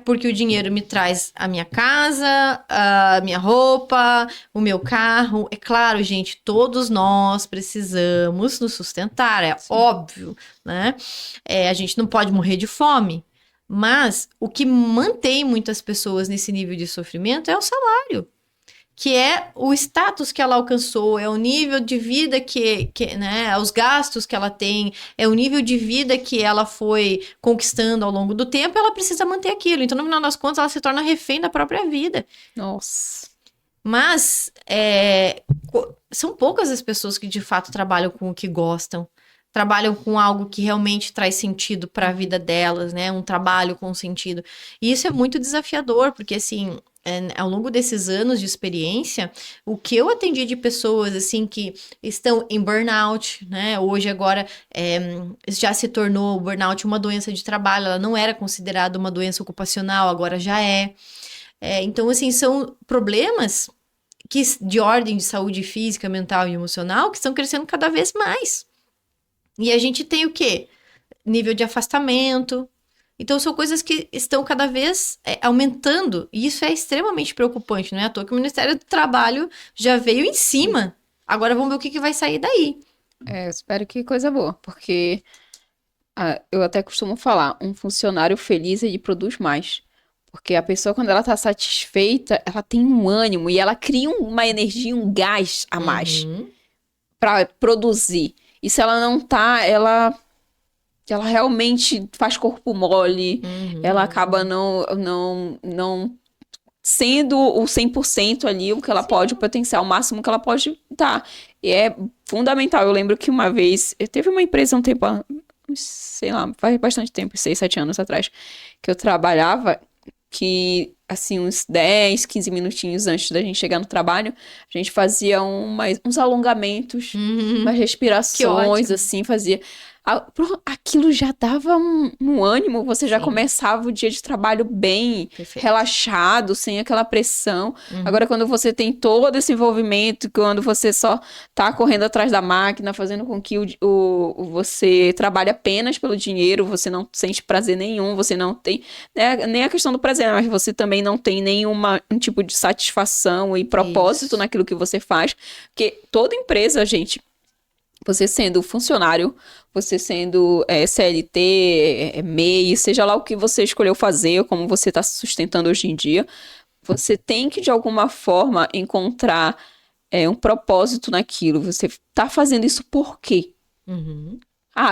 porque o dinheiro me traz a minha casa, a minha roupa, o meu carro. É claro, gente, todos nós precisamos nos sustentar, é óbvio, né? A gente não pode morrer de fome, mas o que mantém muitas pessoas nesse nível de sofrimento é o salário, que é o status que ela alcançou, é o nível de vida né, os gastos que ela tem, é o nível de vida que ela foi conquistando ao longo do tempo, ela precisa manter aquilo. Então, no final das contas, ela se torna refém da própria vida. Nossa. Mas são poucas as pessoas que, de fato, trabalham com o que gostam, trabalham com algo que realmente traz sentido para a vida delas, né? Um trabalho com sentido. E isso é muito desafiador, porque, assim... ao longo desses anos de experiência, o que eu atendi de pessoas, assim, que estão em burnout, né? Hoje, agora, já se tornou o burnout uma doença de trabalho. Ela não era considerada uma doença ocupacional, agora já é. Então, assim, são problemas de ordem de saúde física, mental e emocional que estão crescendo cada vez mais. E a gente tem o quê? Nível de afastamento. Então, são coisas que estão cada vez aumentando, e isso é extremamente preocupante, não é à toa que o Ministério do Trabalho já veio em cima. Agora, vamos ver o que vai sair daí. Eu espero que coisa boa, porque eu até costumo falar, um funcionário feliz, ele produz mais. Porque a pessoa, quando ela tá satisfeita, ela tem um ânimo, e ela cria uma energia, um gás a mais para produzir. E se ela não tá, ela realmente faz corpo mole, ela acaba não sendo o 100% ali, o que ela pode, o potencial máximo que ela pode dar. E é fundamental. Eu lembro que uma vez, teve uma empresa um tempo, sei lá, faz bastante tempo, 6, 7 anos atrás, que eu trabalhava, que, assim, uns 10, 15 minutinhos antes da gente chegar no trabalho, a gente fazia uns alongamentos, umas respirações, assim, fazia... Aquilo já dava um ânimo, você já começava o dia de trabalho bem relaxado, sem aquela pressão. Agora, quando você tem todo esse envolvimento, quando você só tá correndo atrás da máquina, fazendo com que você trabalhe apenas pelo dinheiro, você não sente prazer nenhum, você não tem, né, nem a questão do prazer, mas você também não tem um tipo de satisfação e propósito naquilo que você faz. Porque toda empresa, gente, você sendo funcionário, você sendo CLT, MEI, seja lá o que você escolheu fazer, como você está se sustentando hoje em dia, você tem que, de alguma forma, encontrar um propósito naquilo. Você está fazendo isso por quê?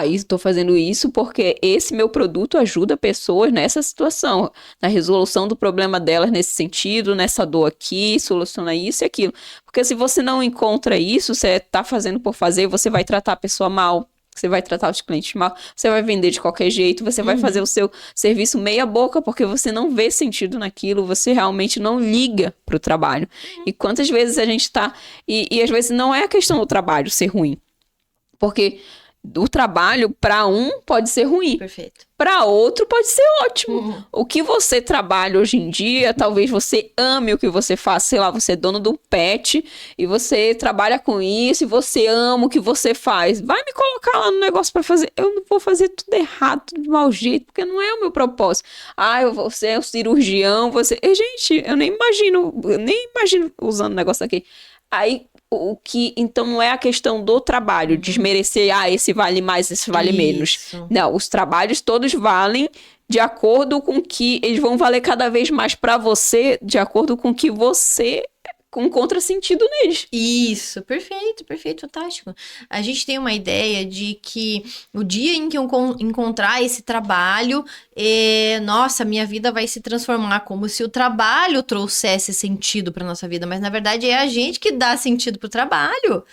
estou fazendo isso porque esse meu produto ajuda pessoas nessa situação, na resolução do problema delas nesse sentido, nessa dor aqui, soluciona isso e aquilo. Porque se você não encontra isso, você está fazendo por fazer, você vai tratar a pessoa mal, você vai tratar os clientes mal, você vai vender de qualquer jeito, você vai fazer o seu serviço meia boca porque você não vê sentido naquilo, você realmente não liga pro trabalho. E quantas vezes a gente tá... E às vezes não é a questão do trabalho ser ruim, porque o trabalho para um pode ser ruim, Perfeito. para outro pode ser ótimo. O que você trabalha hoje em dia, talvez você ame o que você faz, sei lá, você é dono de um pet e você trabalha com isso e você ama o que você faz. Vai me colocar lá no negócio para fazer. Eu não vou fazer tudo errado, tudo de mau jeito, porque não é o meu propósito. Você é um cirurgião, você... Gente, eu nem imagino usando o negócio aqui. Aí, então não é a questão do trabalho, desmerecer, esse vale mais, esse vale menos. Não, os trabalhos todos valem de acordo com que eles vão valer cada vez mais para você, de acordo com que você encontra sentido neles. Isso, perfeito, fantástico. A gente tem uma ideia de que o dia em que eu encontrar esse trabalho, nossa, minha vida vai se transformar, como se o trabalho trouxesse sentido para nossa vida, mas na verdade é a gente que dá sentido pro trabalho.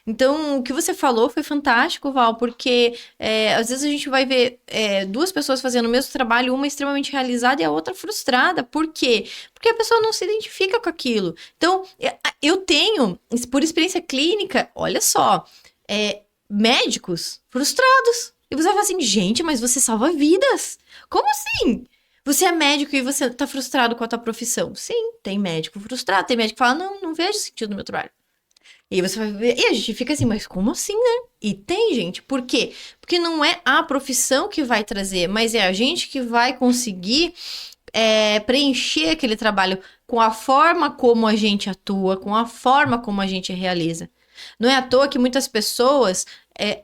Então, o que você falou foi fantástico, Val, porque às vezes a gente vai ver duas pessoas fazendo o mesmo trabalho, uma extremamente realizada e a outra frustrada. Por quê? Porque a pessoa não se identifica com aquilo. Então, eu tenho, por experiência clínica, olha só, médicos frustrados. E você vai falar assim, gente, mas você salva vidas. Como assim? Você é médico e você tá frustrado com a tua profissão? Sim, tem médico frustrado. Tem médico que fala, não vejo sentido no meu trabalho. E aí você vai ver, e a gente fica assim, mas como assim, né? E tem, gente, por quê? Porque não é a profissão que vai trazer, mas é a gente que vai conseguir preencher aquele trabalho com a forma como a gente atua, com a forma como a gente realiza. Não é à toa que muitas pessoas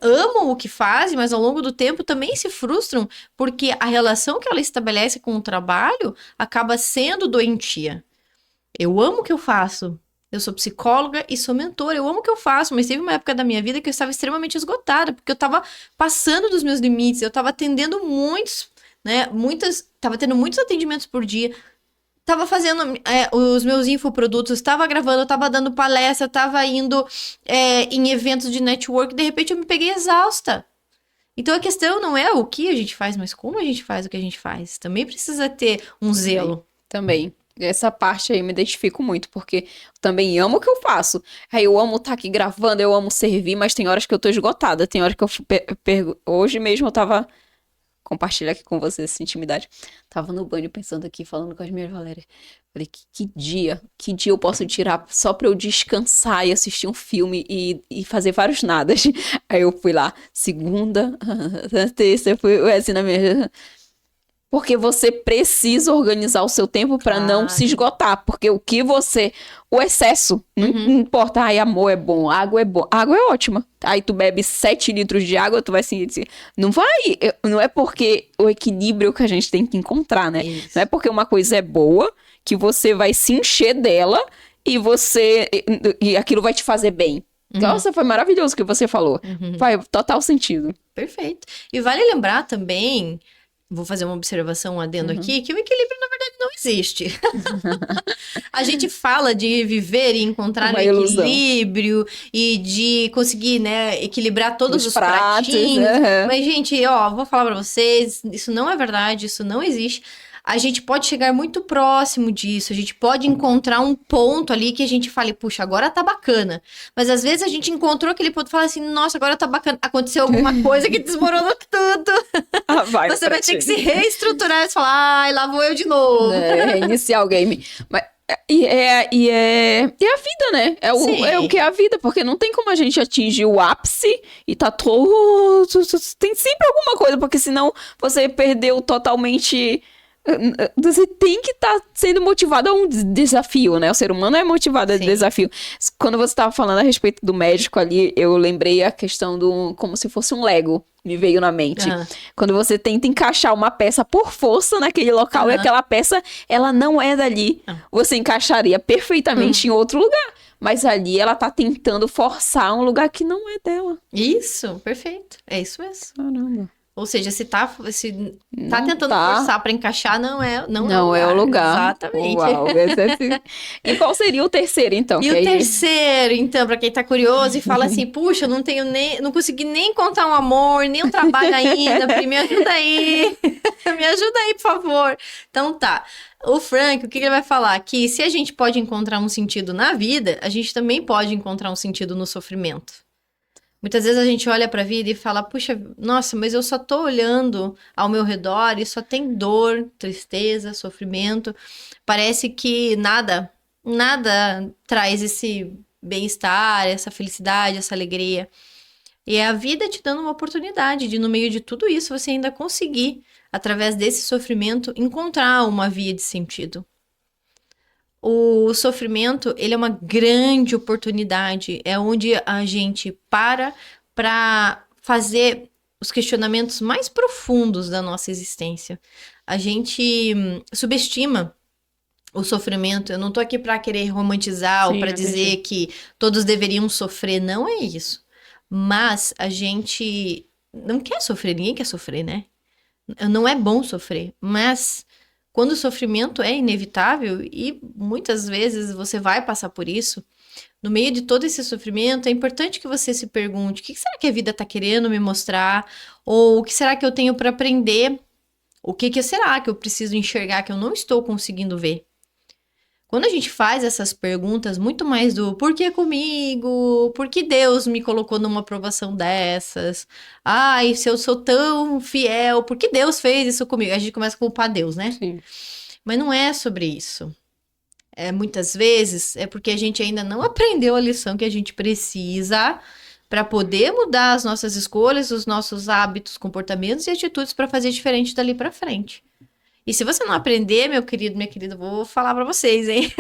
amam o que fazem, mas ao longo do tempo também se frustram, porque a relação que ela estabelece com o trabalho acaba sendo doentia. Eu amo o que eu faço. Eu sou psicóloga e sou mentora, eu amo o que eu faço, mas teve uma época da minha vida que eu estava extremamente esgotada, porque eu estava passando dos meus limites, eu estava atendendo estava tendo muitos atendimentos por dia, estava fazendo os meus infoprodutos, estava gravando, estava dando palestra, estava indo em eventos de network, de repente eu me peguei exausta. Então a questão não é o que a gente faz, mas como a gente faz o que a gente faz. Também precisa ter um zelo. Também. Essa parte aí eu me identifico muito, porque eu também amo o que eu faço. Aí eu amo estar aqui gravando, eu amo servir, mas tem horas que eu tô esgotada. Tem horas que eu hoje mesmo eu tava... Compartilhar aqui com vocês essa intimidade. Tava no banho pensando aqui, falando com as minhas Valérias. Falei, que dia eu posso tirar só pra eu descansar e assistir um filme e fazer vários nadas. Aí eu fui lá, segunda, terça, eu fui assim na minha... Porque você precisa organizar o seu tempo para não se esgotar. Porque o excesso, não importa. Amor é bom, água é bom. Água é ótima. Aí tu bebe 7 litros de água, tu vai sentir... Não é porque o equilíbrio que a gente tem que encontrar, né? Isso. Não é porque uma coisa é boa que você vai se encher dela e aquilo vai te fazer bem. Nossa, foi maravilhoso o que você falou. Faz total sentido. Perfeito. E vale lembrar também... Vou fazer uma observação, um adendo aqui, que o equilíbrio, na verdade, não existe. A gente fala de viver e encontrar um equilíbrio e de conseguir, equilibrar todos os pratinhos. Mas, gente, vou falar pra vocês, isso não é verdade, isso não existe. A gente pode chegar muito próximo disso, a gente pode encontrar um ponto ali que a gente fale, puxa, agora tá bacana. Mas às vezes a gente encontrou aquele ponto e fala assim, nossa, agora tá bacana. Aconteceu alguma coisa que desmoronou tudo. Você vai ter que se reestruturar e falar, lá vou eu de novo. Reiniciar o game. Mas, e é a vida, né? É o que é a vida, porque não tem como a gente atingir o ápice e tá todo... Tem sempre alguma coisa, porque senão você perdeu totalmente... Você tem que estar sendo motivado a um desafio, né? O ser humano é motivado a desafio. Quando você estava falando a respeito do médico ali, eu lembrei a questão como se fosse um Lego. me veio na mente. Aham. Quando você tenta encaixar uma peça por força naquele local e Aham. aquela peça, ela não é dali. Não. Você encaixaria perfeitamente em outro lugar. Mas ali ela tá tentando forçar um lugar que não é dela. Isso, perfeito. É isso mesmo. Caramba. Ou seja, se tá Não tentando tá. forçar pra encaixar, não Não é o lugar. Exatamente. Uau, E qual seria o terceiro, então? E Que o aí- terceiro, então, pra quem tá curioso e fala assim, puxa, eu não consegui nem encontrar um amor, nem um trabalho ainda, Pri, me ajuda aí, me ajuda aí, por favor. Então tá, o Frank, o que ele vai falar? Que se a gente pode encontrar um sentido na vida, a gente também pode encontrar um sentido no sofrimento. Muitas vezes a gente olha pra vida e fala, puxa, nossa, mas eu só tô olhando ao meu redor e só tem dor, tristeza, sofrimento. Parece que nada traz esse bem-estar, essa felicidade, essa alegria. E é a vida te dando uma oportunidade de, no meio de tudo isso, você ainda conseguir, através desse sofrimento, encontrar uma via de sentido. O sofrimento, ele é uma grande oportunidade, é onde a gente para fazer os questionamentos mais profundos da nossa existência. A gente subestima o sofrimento. Eu não tô aqui para querer romantizar ou Sim, para eu dizer que todos deveriam sofrer, não é isso. Mas a gente não quer sofrer, ninguém quer sofrer, né? Não é bom sofrer, mas quando o sofrimento é inevitável e muitas vezes você vai passar por isso, no meio de todo esse sofrimento, é importante que você se pergunte: o que será que a vida está querendo me mostrar? Ou o que será que eu tenho para aprender? O que será que eu preciso enxergar que eu não estou conseguindo ver? Quando a gente faz essas perguntas, muito mais do por que comigo? Por que Deus me colocou numa provação dessas? Ai, se eu sou tão fiel, por que Deus fez isso comigo? A gente começa a culpar Deus, né? Sim. Mas não é sobre isso. Muitas vezes é porque a gente ainda não aprendeu a lição que a gente precisa para poder mudar as nossas escolhas, os nossos hábitos, comportamentos e atitudes para fazer diferente dali para frente. E se você não aprender, meu querido, minha querida, vou falar pra vocês, hein?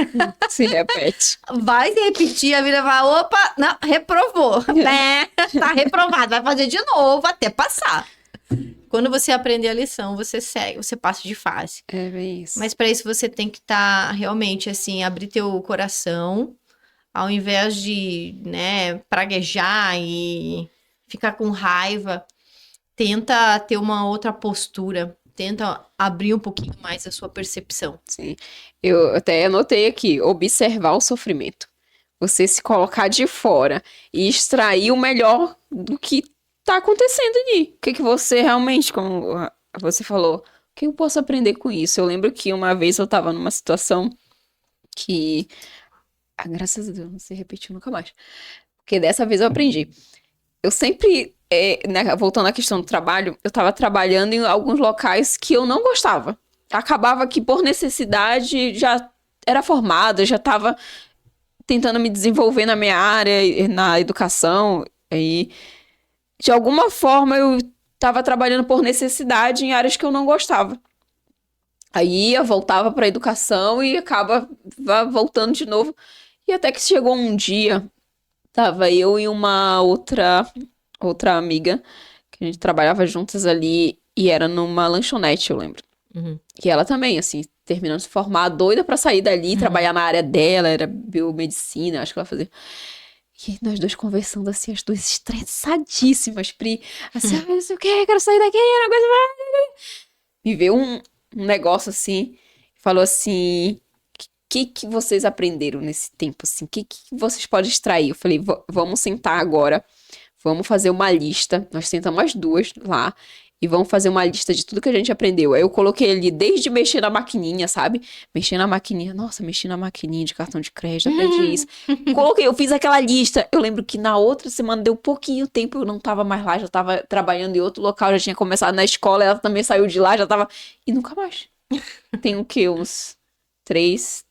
Se repete. Vai se repetir, a vida vai, opa, não, reprovou, né? Tá reprovado, vai fazer de novo até passar. Quando você aprender a lição, você segue, você passa de fase. É bem isso. Mas para isso você tem que estar realmente assim, abrir teu coração, ao invés de, né, praguejar e ficar com raiva, tenta ter uma outra postura. Tenta abrir um pouquinho mais a sua percepção. Sim. Eu até anotei aqui, observar o sofrimento. Você se colocar de fora e extrair o melhor do que tá acontecendo ali. O que que você realmente, como você falou, o que eu posso aprender com isso? Eu lembro que uma vez eu tava numa situação que, graças a Deus, não se repetiu nunca mais. Porque dessa vez eu aprendi. Eu sempre, voltando à questão do trabalho, eu tava trabalhando em alguns locais que eu não gostava. Acabava que por necessidade já era formada, já tava tentando me desenvolver na minha área, na educação, e de alguma forma eu tava trabalhando por necessidade em áreas que eu não gostava. Aí eu voltava pra educação e acaba voltando de novo. E até que chegou um dia, tava eu e uma outra amiga, que a gente trabalhava juntas ali, e era numa lanchonete, eu lembro. Uhum. E ela também, assim, terminando de se formar, doida pra sair dali, trabalhar na área dela, era biomedicina, acho que ela fazia. E nós dois conversando assim, as duas estressadíssimas, Pri. Assim, não sei o que, quero sair daqui, não aguento mais. Me veio um negócio assim, falou assim: que vocês aprenderam nesse tempo, assim? Que vocês podem extrair? Eu falei: vamos sentar agora, vamos fazer uma lista. Nós sentamos as duas lá e vamos fazer uma lista de tudo que a gente aprendeu. Aí eu coloquei ali, desde mexer na maquininha, sabe? Mexer na maquininha. Nossa, mexi na maquininha de cartão de crédito, aprendi isso. Coloquei, eu fiz aquela lista. Eu lembro que na outra semana deu pouquinho tempo, eu não tava mais lá, já tava trabalhando em outro local, já tinha começado na escola, ela também saiu de lá, já tava... E nunca mais. Tem o quê? Uns 3,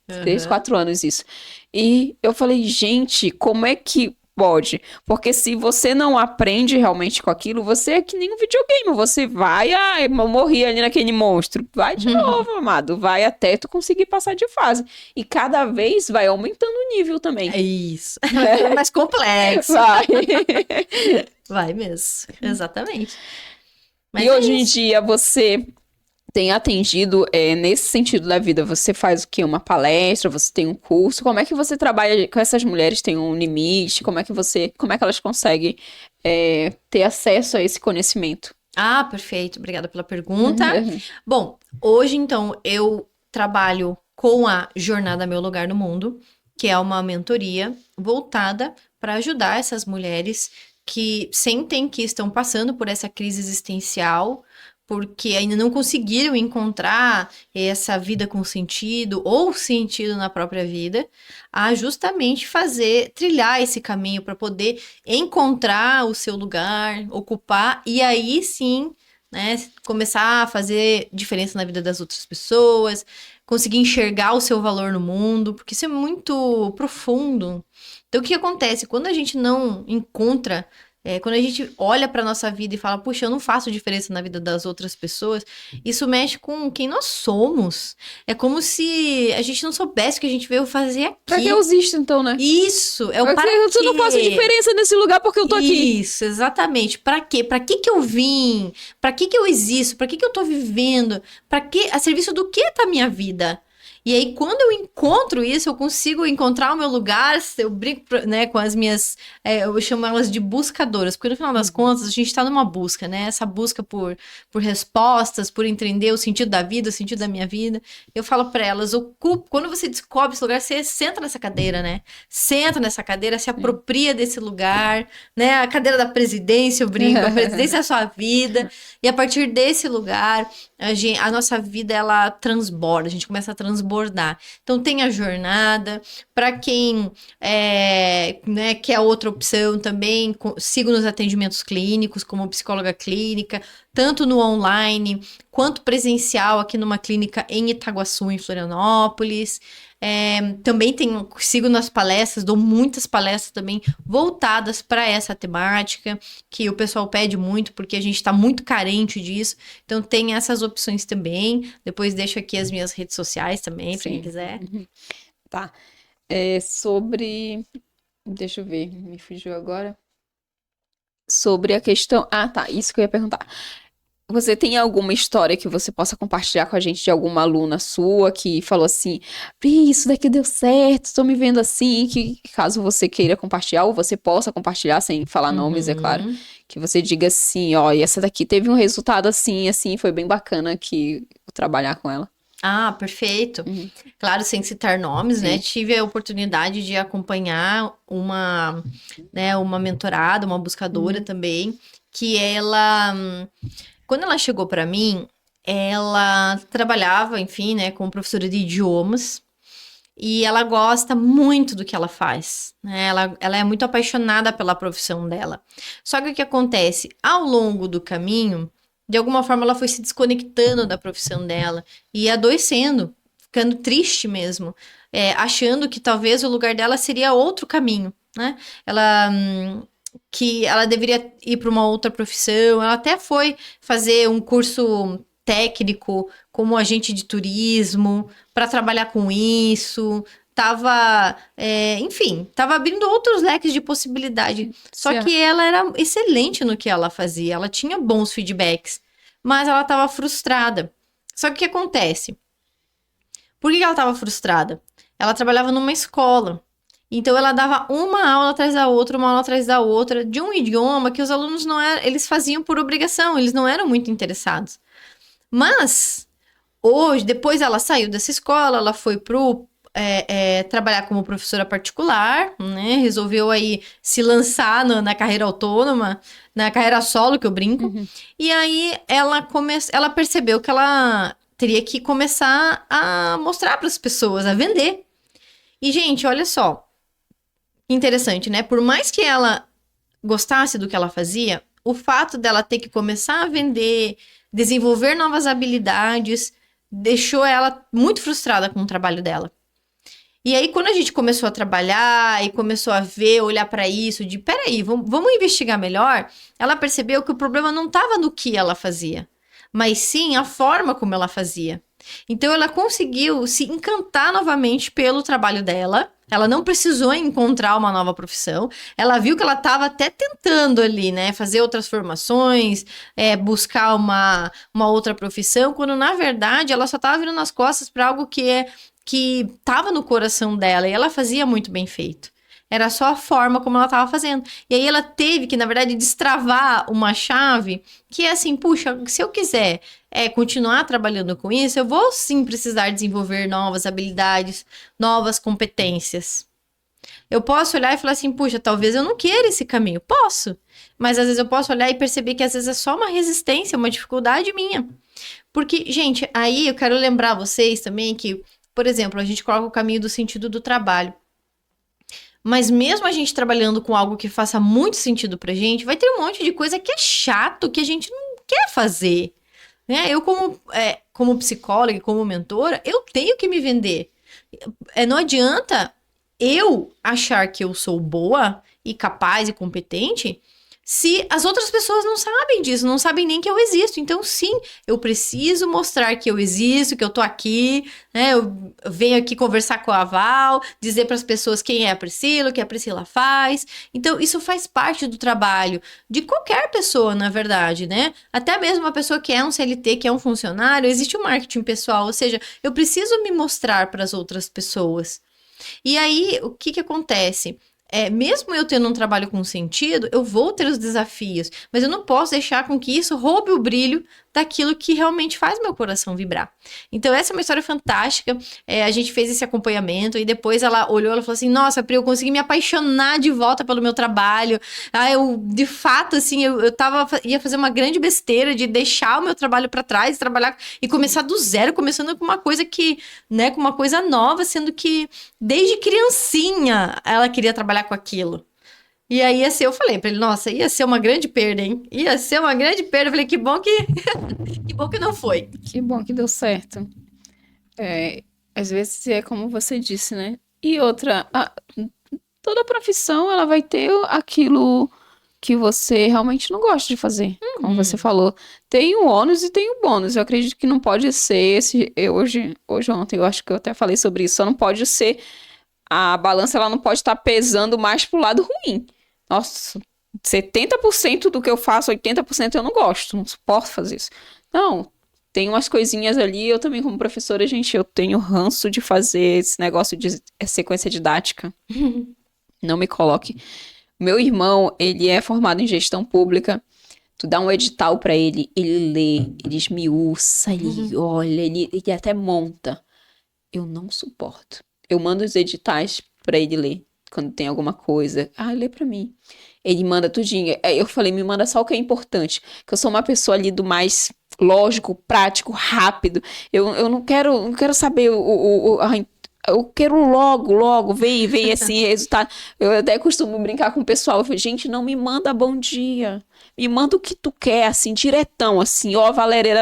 4 anos isso. E eu falei, gente, como é que Pode. Porque se você não aprende realmente com aquilo, você é que nem um videogame. Você vai, eu morri ali naquele monstro. Vai de novo, amado. Vai até tu conseguir passar de fase. E cada vez vai aumentando o nível também. É isso. Vai ficando mais complexo. Vai. Vai mesmo. Exatamente. Mas E é hoje em isso. dia você tem atendido nesse sentido da vida? Você faz o quê? Uma palestra? Você tem um curso? Como é que você trabalha com essas mulheres? Tem um limite? Como é que elas conseguem ter acesso a esse conhecimento? Ah, perfeito. Obrigada pela pergunta. Bom, hoje então eu trabalho com a Jornada Meu Lugar no Mundo, que é uma mentoria voltada para ajudar essas mulheres que sentem que estão passando por essa crise existencial, porque ainda não conseguiram encontrar essa vida com sentido ou sentido na própria vida, a justamente trilhar esse caminho para poder encontrar o seu lugar, ocupar e aí sim, né, começar a fazer diferença na vida das outras pessoas, conseguir enxergar o seu valor no mundo, porque isso é muito profundo. Então, o que acontece? Quando a gente não encontra, quando a gente olha para nossa vida e fala, puxa, eu não faço diferença na vida das outras pessoas, isso mexe com quem nós somos. É como se a gente não soubesse o que a gente veio fazer aqui. Pra que eu existo, então, né? Isso, é o Pra para que eu não faço quê. diferença nesse lugar porque eu tô aqui. Isso, exatamente. Pra quê? Pra que que eu vim? Pra que que eu existo? Pra que que eu tô vivendo? Pra que, a serviço do que tá a minha vida? E aí, quando eu encontro isso, eu consigo encontrar o meu lugar, eu brinco, né, com as minhas, eu chamo elas de buscadoras, porque no final das contas, a gente tá numa busca, né, essa busca por respostas, por entender o sentido da vida, o sentido da minha vida. Eu falo pra elas, quando você descobre esse lugar, você senta nessa cadeira, né, senta nessa cadeira, se apropria desse lugar, né, a cadeira da presidência, eu brinco, a presidência é a sua vida, e a partir desse lugar, a nossa vida, ela transborda, a gente começa a transbordar. Então, tem a jornada, para quem né, quer outra opção também, sigo nos atendimentos clínicos, como psicóloga clínica, tanto no online, quanto presencial, aqui numa clínica em Itaguaçu, em Florianópolis. Também sigo nas palestras, dou muitas palestras também voltadas para essa temática, que o pessoal pede muito, porque a gente está muito carente disso. Então, tem essas opções também. Depois deixo aqui as minhas redes sociais também, para quem quiser. Tá. Deixa eu ver, me fugiu agora. Sobre a questão. Ah, tá, isso que eu ia perguntar. Você tem alguma história que você possa compartilhar com a gente de alguma aluna sua que falou assim, Pri, isso daqui deu certo, tô me vendo assim, que caso você queira compartilhar, ou você possa compartilhar, sem falar nomes, é claro, que você diga assim, ó, e essa daqui teve um resultado assim, assim, foi bem bacana que vou trabalhar com ela. Ah, perfeito. Claro, sem citar nomes, né? Tive a oportunidade de acompanhar uma mentorada, uma buscadora também, que ela, quando ela chegou para mim, ela trabalhava, enfim, né, como professora de idiomas. E ela gosta muito do que ela faz, né? Ela é muito apaixonada pela profissão dela. Só que o que acontece? Ao longo do caminho, de alguma forma ela foi se desconectando da profissão dela e adoecendo, ficando triste mesmo, achando que talvez o lugar dela seria outro caminho, né? Que ela deveria ir para uma outra profissão. Ela até foi fazer um curso técnico como agente de turismo para trabalhar com isso. Enfim, tava abrindo outros leques de possibilidade. Só que ela era excelente no que ela fazia, ela tinha bons feedbacks, mas ela estava frustrada. Só que o que acontece? Por que ela estava frustrada? Ela trabalhava numa escola. Então, ela dava uma aula atrás da outra, uma aula atrás da outra, de um idioma que os alunos não eram, eles faziam por obrigação, eles não eram muito interessados. Mas, hoje, depois ela saiu dessa escola, ela foi trabalhar como professora particular, né? Resolveu aí se lançar na carreira autônoma, na carreira solo, que eu brinco. E aí, ela percebeu que ela teria que começar a mostrar para as pessoas, a vender. E, gente, olha só. Interessante, né? Por mais que ela gostasse do que ela fazia, o fato dela ter que começar a vender, desenvolver novas habilidades, deixou ela muito frustrada com o trabalho dela. E aí, quando a gente começou a trabalhar e começou a ver, olhar para isso, de peraí, vamos investigar melhor, ela percebeu que o problema não estava no que ela fazia, mas sim a forma como ela fazia. Então, ela conseguiu se encantar novamente pelo trabalho dela. Ela não precisou encontrar uma nova profissão. Ela viu que ela estava até tentando ali, né? Fazer outras formações, buscar uma outra profissão, quando na verdade ela só estava virando as costas para algo que estava no coração dela e ela fazia muito bem feito. Era só a forma como ela estava fazendo. E aí ela teve que, na verdade, destravar uma chave que é assim, puxa, se eu quiser continuar trabalhando com isso, eu vou sim precisar desenvolver novas habilidades, novas competências. Eu posso olhar e falar assim, puxa, talvez eu não queira esse caminho. Posso. Mas às vezes eu posso olhar e perceber que às vezes é só uma resistência, uma dificuldade minha. Porque, gente, aí eu quero lembrar vocês também que, por exemplo, a gente coloca o caminho do sentido do trabalho. Mas mesmo a gente trabalhando com algo que faça muito sentido pra gente, vai ter um monte de coisa que é chato, que a gente não quer fazer. Né? Eu, como psicóloga e como mentora, eu tenho que me vender. Não adianta eu achar que eu sou boa e capaz e competente se as outras pessoas não sabem disso, não sabem nem que eu existo. Então, sim, eu preciso mostrar que eu existo, que eu tô aqui, né? Eu venho aqui conversar com a Val, dizer para as pessoas quem é a Priscila, o que a Priscila faz. Então, isso faz parte do trabalho de qualquer pessoa, na verdade, né? Até mesmo uma pessoa que é um CLT, que é um funcionário, existe o marketing pessoal, ou seja, eu preciso me mostrar para as outras pessoas. E aí, o que acontece? Mesmo eu tendo um trabalho com sentido, eu vou ter os desafios, mas eu não posso deixar com que isso roube o brilho daquilo que realmente faz meu coração vibrar. Então, essa é uma história fantástica. A gente fez esse acompanhamento e depois ela olhou e falou assim: Nossa, Pri, eu consegui me apaixonar de volta pelo meu trabalho. Eu, de fato, assim, ia fazer uma grande besteira de deixar o meu trabalho para trás, trabalhar e começar do zero, começando com uma coisa né, com uma coisa nova, sendo que desde criancinha ela queria trabalhar com aquilo. E aí eu falei pra ele, nossa, ia ser uma grande perda, hein? Ia ser uma grande perda. Eu falei, que bom que que bom que não foi. Que bom que deu certo. Às vezes é como você disse, né? E outra, toda profissão ela vai ter aquilo que você realmente não gosta de fazer. Como você falou, tem o ônus e tem o bônus. Eu acredito que não pode ser ontem, eu acho que eu até falei sobre isso, só não pode ser a balança, ela não pode estar pesando mais pro lado ruim. Nossa, 70% do que eu faço, 80% eu não gosto, não suporto fazer isso. Não, tem umas coisinhas ali, eu também como professora, gente, eu tenho ranço de fazer esse negócio de sequência didática. Não me coloque. Meu irmão, ele é formado em gestão pública. Tu dá um edital pra ele, ele lê, ele esmiuça, ele olha, ele até monta. Eu não suporto. Eu mando os editais pra ele ler, quando tem alguma coisa. Lê pra mim. Ele manda tudinho. Eu falei, me manda só o que é importante. Que eu sou uma pessoa ali do mais lógico, prático, rápido. Eu não quero saber eu quero logo, vem assim, resultado. Eu até costumo brincar com o pessoal. Eu falo, gente, não me manda bom dia. Me manda o que tu quer, assim, diretão, assim. Ó, Valéria,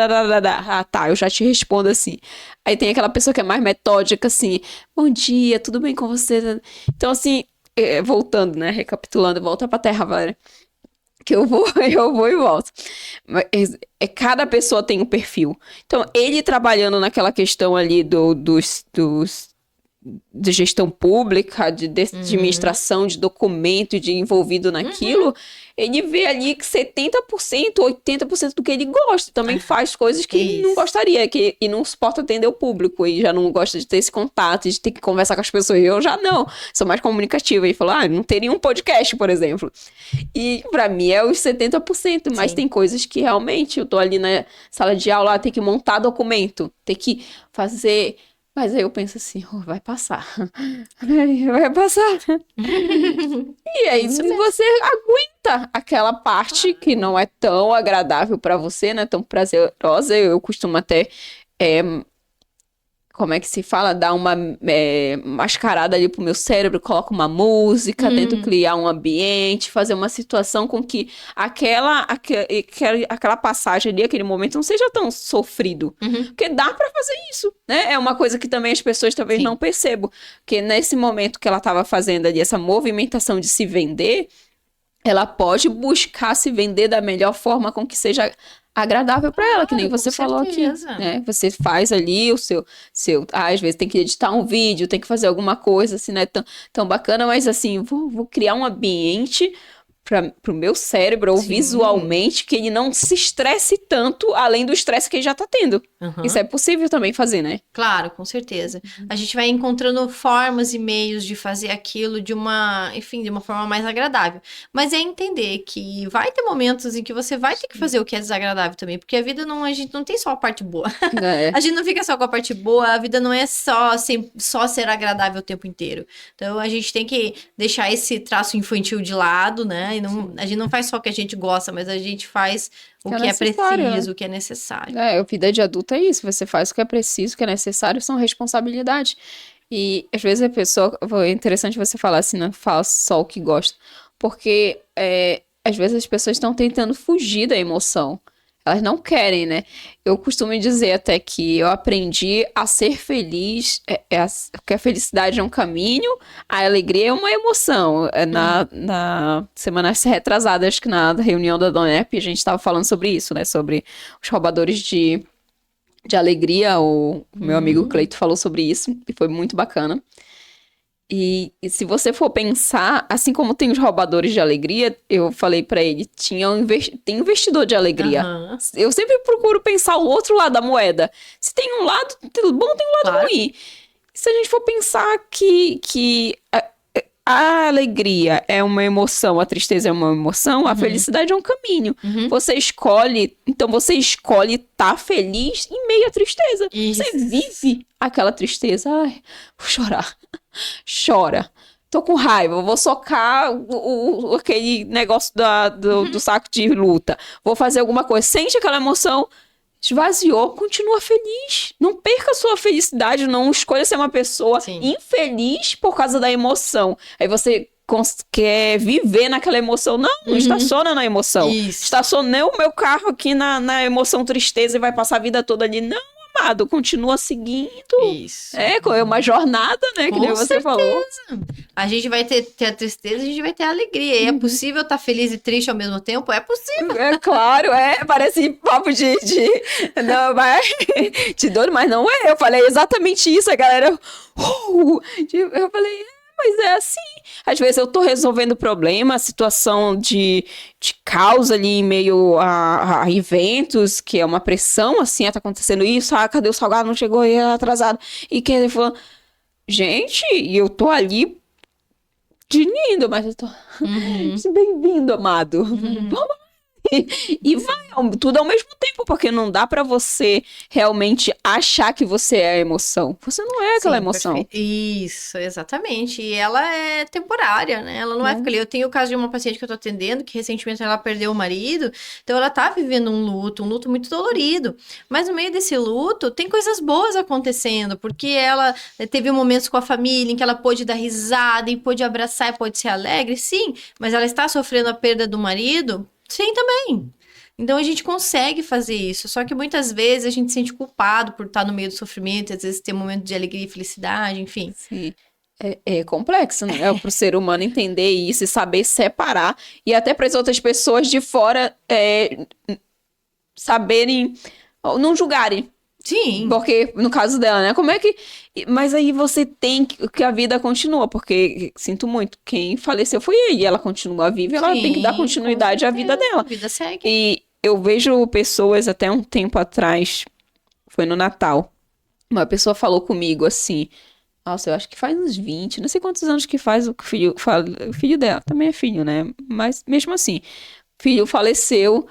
tá, eu já te respondo assim. Aí tem aquela pessoa que é mais metódica, assim. Bom dia, tudo bem com você? Então, assim, voltando, né? Recapitulando, volta pra terra, Valéria. Que eu vou e volto. Mas, cada pessoa tem um perfil. Então, ele trabalhando naquela questão ali de gestão pública, de administração de documento, de envolvido naquilo, ele vê ali que 70%, 80% do que ele gosta. Também faz coisas que ele não gostaria, e não suporta atender o público, e já não gosta de ter esse contato, de ter que conversar com as pessoas. Eu já não, sou mais comunicativa. E falo, não teria um podcast, por exemplo. E pra mim é os 70%, mas tem coisas que realmente eu tô ali na sala de aula, tem que montar documento, tem que fazer. Mas aí eu penso assim, vai passar. Vai passar. E aí você aguenta aquela parte que não é tão agradável pra você, não é tão prazerosa. Eu costumo até como é que se fala? Dar uma mascarada ali pro meu cérebro, coloco uma música, tento criar um ambiente, fazer uma situação com que aquela passagem ali, aquele momento não seja tão sofrido. Porque dá pra fazer isso, né? É uma coisa que também as pessoas talvez não percebam. Porque nesse momento que ela tava fazendo ali, essa movimentação de se vender, ela pode buscar se vender da melhor forma com que seja agradável para ela, que nem você falou aqui, né? Você faz ali o seu, às vezes tem que editar um vídeo, tem que fazer alguma coisa, assim, não é tão bacana, mas assim, vou criar um ambiente pro meu cérebro, ou visualmente, que ele não se estresse tanto, além do estresse que ele já tá tendo. Isso é possível também fazer, né? Claro, com certeza. A gente vai encontrando formas e meios de fazer aquilo de uma forma mais agradável. Mas é entender que vai ter momentos em que você vai ter que fazer o que é desagradável também, porque a gente não tem só a parte boa. A gente não fica só com a parte boa, a vida não é só ser agradável o tempo inteiro. Então a gente tem que deixar esse traço infantil de lado, né? E a gente não faz só o que a gente gosta, mas a gente faz o que é preciso, o que é necessário. A vida de adulto é isso, você faz o que é preciso, o que é necessário, são responsabilidades. E às vezes a pessoa, é interessante você falar assim, não fala só o que gosta, porque às vezes as pessoas estão tentando fugir da emoção. Elas não querem, né? Eu costumo dizer até que eu aprendi a ser feliz, que a felicidade é um caminho, a alegria é uma emoção. Na semana retrasada, acho que na reunião da Donep, a gente estava falando sobre isso, né? Sobre os roubadores de alegria. O meu amigo Cleito falou sobre isso, e foi muito bacana. E se você for pensar, assim como tem os roubadores de alegria, eu falei pra ele, tem investidor de alegria. Eu sempre procuro pensar o outro lado da moeda. Se tem um lado bom, tem um lado ruim. Se a gente for pensar que a alegria é uma emoção, a tristeza é uma emoção, a felicidade é um caminho. Você escolhe estar feliz em meio à tristeza. Isso. Você vive aquela tristeza. Ai, vou chorar. Chora. Tô com raiva, vou socar aquele negócio do saco de luta. Vou fazer alguma coisa. Sente aquela emoção, esvaziou, continua feliz. Não perca a sua felicidade, não escolha ser uma pessoa infeliz por causa da emoção. Aí você quer viver naquela emoção. Não, estaciona na emoção. Estacionei o meu carro aqui na emoção tristeza e vai passar a vida toda ali. Não, amado, continua seguindo. Isso. É uma jornada, né? Que nem você falou. A gente vai ter a tristeza, a gente vai ter a alegria. E é possível estar feliz e triste ao mesmo tempo? É possível. É claro, parece papo de não, de dor, mas não é. Eu falei exatamente isso, a galera. Eu falei, mas é assim. Às vezes eu tô resolvendo problema, situação de caos ali em meio a eventos, que é uma pressão, assim, tá acontecendo isso, cadê o salgado? Não chegou, e é atrasado. E que ele falou, gente, e eu tô ali lindo, mas eu tô bem-vindo, amado. Vamos. E vai tudo ao mesmo tempo, porque não dá pra você realmente achar que você é a emoção. Você não é aquela emoção. Perfeito. Isso, exatamente. E ela é temporária, né? Ela não vai ficar ali. Eu tenho o caso de uma paciente que eu tô atendendo, que recentemente ela perdeu o marido, então ela tá vivendo um luto muito dolorido. Mas no meio desse luto, tem coisas boas acontecendo, porque ela teve momentos com a família em que ela pôde dar risada, e pôde abraçar, e pôde ser alegre, sim, mas ela está sofrendo a perda do marido. Sim, também. Então a gente consegue fazer isso, só que muitas vezes a gente se sente culpado por estar no meio do sofrimento, às vezes ter um momento de alegria e felicidade, enfim. Sim. É complexo, né? Para o ser humano entender isso e saber separar, e até para as outras pessoas de fora saberem, não julgarem. Sim. Porque, no caso dela, né? Como é que... Mas aí você tem que a vida continua, porque, sinto muito, quem faleceu foi ele, ela continua viva, ela tem que dar continuidade à vida dela. A vida segue. E eu vejo pessoas, até um tempo atrás, foi no Natal, uma pessoa falou comigo assim, nossa, eu acho que faz uns 20, não sei quantos anos que faz o filho dela, também é filho, né? Mas, mesmo assim, filho faleceu.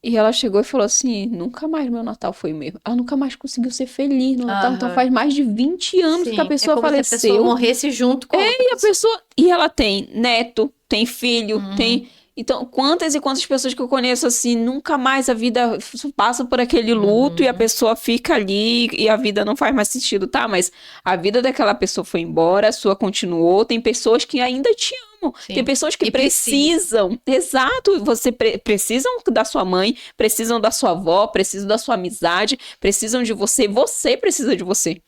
E ela chegou e falou assim, nunca mais meu Natal foi o mesmo. Ela nunca mais conseguiu ser feliz no Natal. Então faz mais de 20 anos que a pessoa faleceu. Se a pessoa morresse junto com e a pessoa... E ela tem neto, tem filho, tem... Então, quantas e quantas pessoas que eu conheço assim, nunca mais a vida passa por aquele luto e a pessoa fica ali e a vida não faz mais sentido, tá? Mas a vida daquela pessoa foi embora, a sua continuou. Tem pessoas que ainda te amam. Sim. Tem pessoas que E precisam. Exato, você precisam da sua mãe, precisam da sua avó, precisam da sua amizade, precisam de você. Você precisa de você.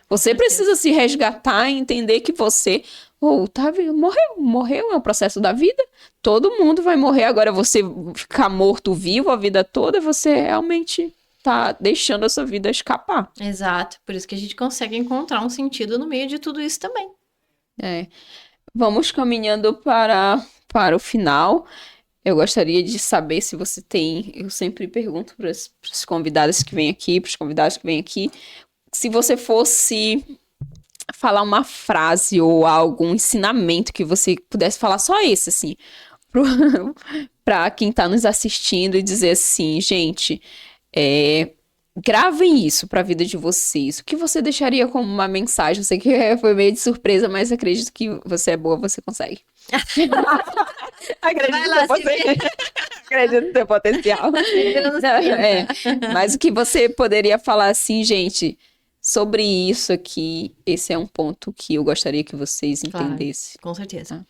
Você precisa se resgatar e entender que você morreu, é o processo da vida. Todo mundo vai morrer. Agora você ficar morto vivo a vida toda, você realmente tá deixando a sua vida escapar. Exato, por isso que a gente consegue encontrar um sentido no meio de tudo isso também. Vamos caminhando para o final. Eu gostaria de saber se você tem. Eu sempre pergunto para os convidados que vêm aqui, para os convidados que vêm aqui, se você fosse falar uma frase ou algum ensinamento que você pudesse falar só esse, assim, para quem tá nos assistindo e dizer assim, gente, gravem isso para a vida de vocês. O que você deixaria como uma mensagem? Eu sei que foi meio de surpresa, mas acredito que você é boa, você consegue. Acredito lá, acredito no seu potencial. Mas o que você poderia falar assim, gente, sobre isso aqui, esse é um ponto que eu gostaria que vocês entendessem. Com certeza. Tá?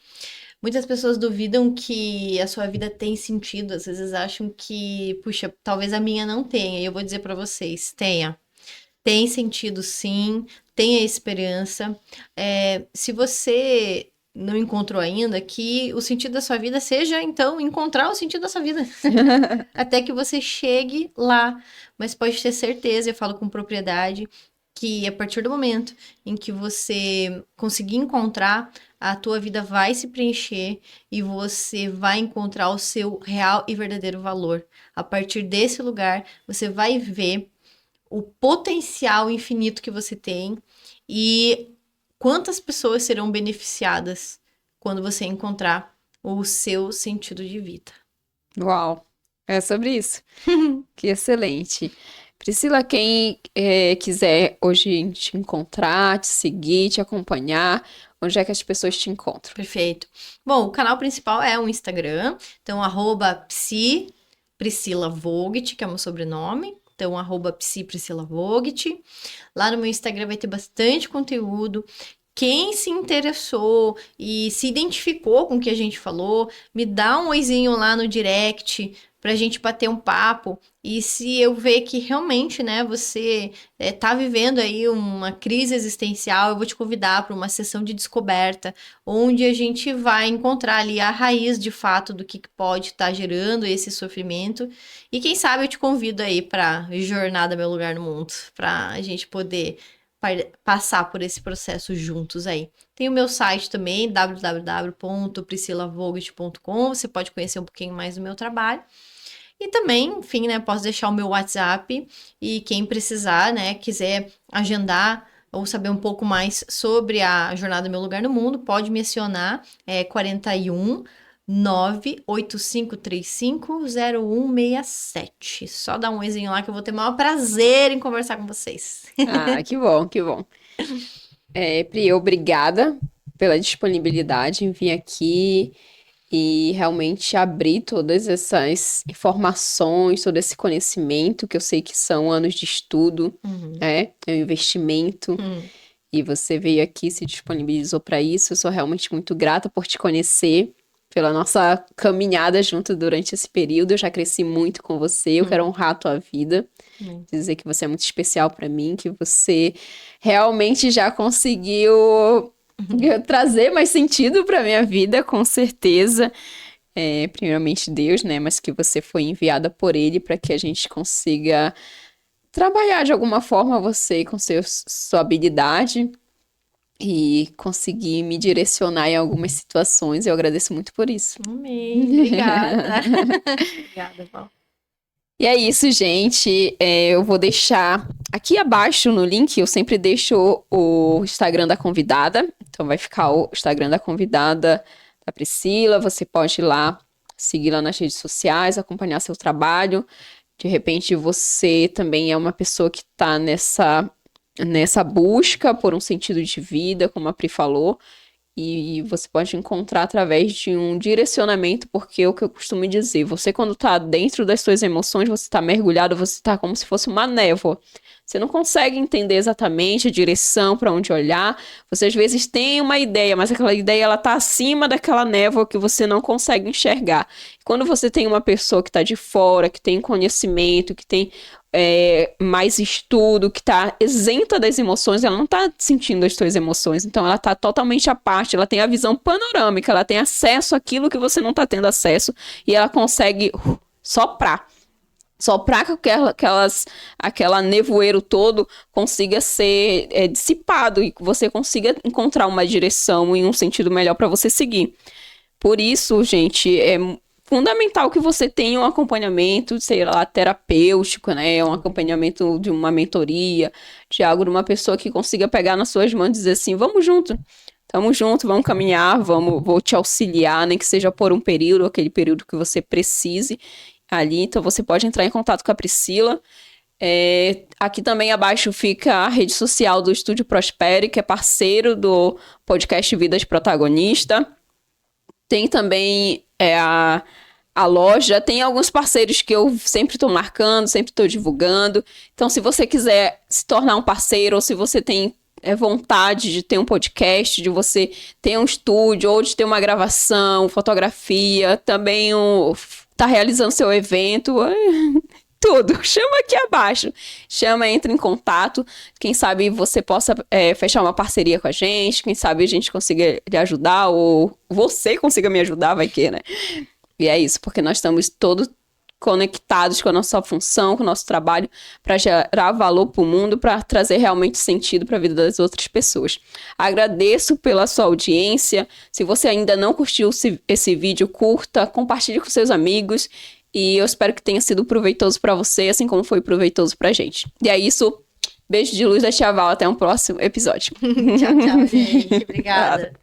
Muitas pessoas duvidam que a sua vida tem sentido, às vezes acham que, puxa, talvez a minha não tenha. E eu vou dizer para vocês, tenha. Tem sentido sim, tenha esperança. Se você não encontrou ainda, que o sentido da sua vida seja, então, encontrar o sentido da sua vida. Até que você chegue lá. Mas pode ter certeza, eu falo com propriedade, que a partir do momento em que você conseguir encontrar, a tua vida vai se preencher e você vai encontrar o seu real e verdadeiro valor. A partir desse lugar, você vai ver o potencial infinito que você tem e quantas pessoas serão beneficiadas quando você encontrar o seu sentido de vida. Uau, é sobre isso. Que excelente. Priscila, quem quiser hoje te encontrar, te seguir, te acompanhar, onde é que as pessoas te encontram? Perfeito. Bom, o canal principal é o Instagram, então @Priscila Vogt, que é o meu sobrenome. Então, @Priscila Vogt. Lá no meu Instagram vai ter bastante conteúdo. Quem se interessou e se identificou com o que a gente falou, me dá um oizinho lá no direct pra gente bater um papo. E se eu ver que realmente, né, você tá vivendo aí uma crise existencial, eu vou te convidar para uma sessão de descoberta, onde a gente vai encontrar ali a raiz de fato do que pode estar gerando esse sofrimento. E quem sabe eu te convido aí para Jornada Meu Lugar no Mundo, pra a gente poder passar por esse processo juntos aí. Tem o meu site também, www.priscilavogt.com, você pode conhecer um pouquinho mais do meu trabalho. E também, enfim, né, posso deixar o meu WhatsApp e quem precisar, né, quiser agendar ou saber um pouco mais sobre a Jornada Meu Lugar no Mundo, pode me acionar, 41 985350167. Só dá um oizinho lá que eu vou ter o maior prazer em conversar com vocês. Ah, que bom, que bom. Pri, obrigada pela disponibilidade em vir aqui e realmente abrir todas essas informações, todo esse conhecimento, que eu sei que são anos de estudo, é um investimento. E você veio aqui, se disponibilizou para isso. Eu sou realmente muito grata por te conhecer, pela nossa caminhada junto durante esse período. Eu já cresci muito com você, eu quero honrar a tua vida, dizer que você é muito especial para mim, que você realmente já conseguiu trazer mais sentido para minha vida, com certeza. Primeiramente Deus, né? Mas que você foi enviada por Ele para que a gente consiga trabalhar de alguma forma você com sua habilidade e conseguir me direcionar em algumas situações. Eu agradeço muito por isso. Amém, obrigada. Obrigada, Val. E é isso, gente. Eu vou deixar aqui abaixo no link, eu sempre deixo o Instagram da convidada. Então vai ficar o Instagram da convidada da Priscila. Você pode ir lá, seguir lá nas redes sociais, acompanhar seu trabalho. De repente você também é uma pessoa que está nessa busca por um sentido de vida, como a Pri falou. E você pode encontrar através de um direcionamento, porque é o que eu costumo dizer, você quando tá dentro das suas emoções, você tá mergulhado, você tá como se fosse uma névoa. Você não consegue entender exatamente a direção para onde olhar. Você às vezes tem uma ideia, mas aquela ideia ela tá acima daquela névoa que você não consegue enxergar. Quando você tem uma pessoa que está de fora, que tem conhecimento, que tem mais estudo, que está isenta das emoções, ela não está sentindo as suas emoções, então ela está totalmente à parte, ela tem a visão panorâmica, ela tem acesso àquilo que você não está tendo acesso e ela consegue soprar que aquela nevoeiro todo consiga ser dissipado e que você consiga encontrar uma direção e um sentido melhor para você seguir. Por isso, gente, é fundamental que você tenha um acompanhamento, sei lá, terapêutico, né? Um acompanhamento de uma mentoria, de algo de uma pessoa que consiga pegar nas suas mãos e dizer assim, vamos junto. Tamo junto, vamos caminhar, vou te auxiliar, nem que seja por um período, aquele período que você precise ali. Então você pode entrar em contato com a Priscila. Aqui também abaixo fica a rede social do Estúdio Prospere, que é parceiro do podcast Vida de Protagonista. Tem também a loja, tem alguns parceiros que eu sempre estou marcando, sempre estou divulgando. Então, se você quiser se tornar um parceiro, ou se você tem vontade de ter um podcast, de você ter um estúdio, ou de ter uma gravação, fotografia, também tá realizando seu evento, tudo, chama aqui abaixo, entra em contato, quem sabe você possa fechar uma parceria com a gente, quem sabe a gente consiga lhe ajudar, ou você consiga me ajudar, vai que, né? E é isso, porque nós estamos todos conectados com a nossa função, com o nosso trabalho, para gerar valor para o mundo, para trazer realmente sentido para a vida das outras pessoas. Agradeço pela sua audiência. Se você ainda não curtiu esse vídeo, curta, compartilhe com seus amigos. E eu espero que tenha sido proveitoso para você, assim como foi proveitoso pra gente. E é isso. Beijo de luz da Tia Val. Até um próximo episódio. Tchau, tchau, gente. Obrigada.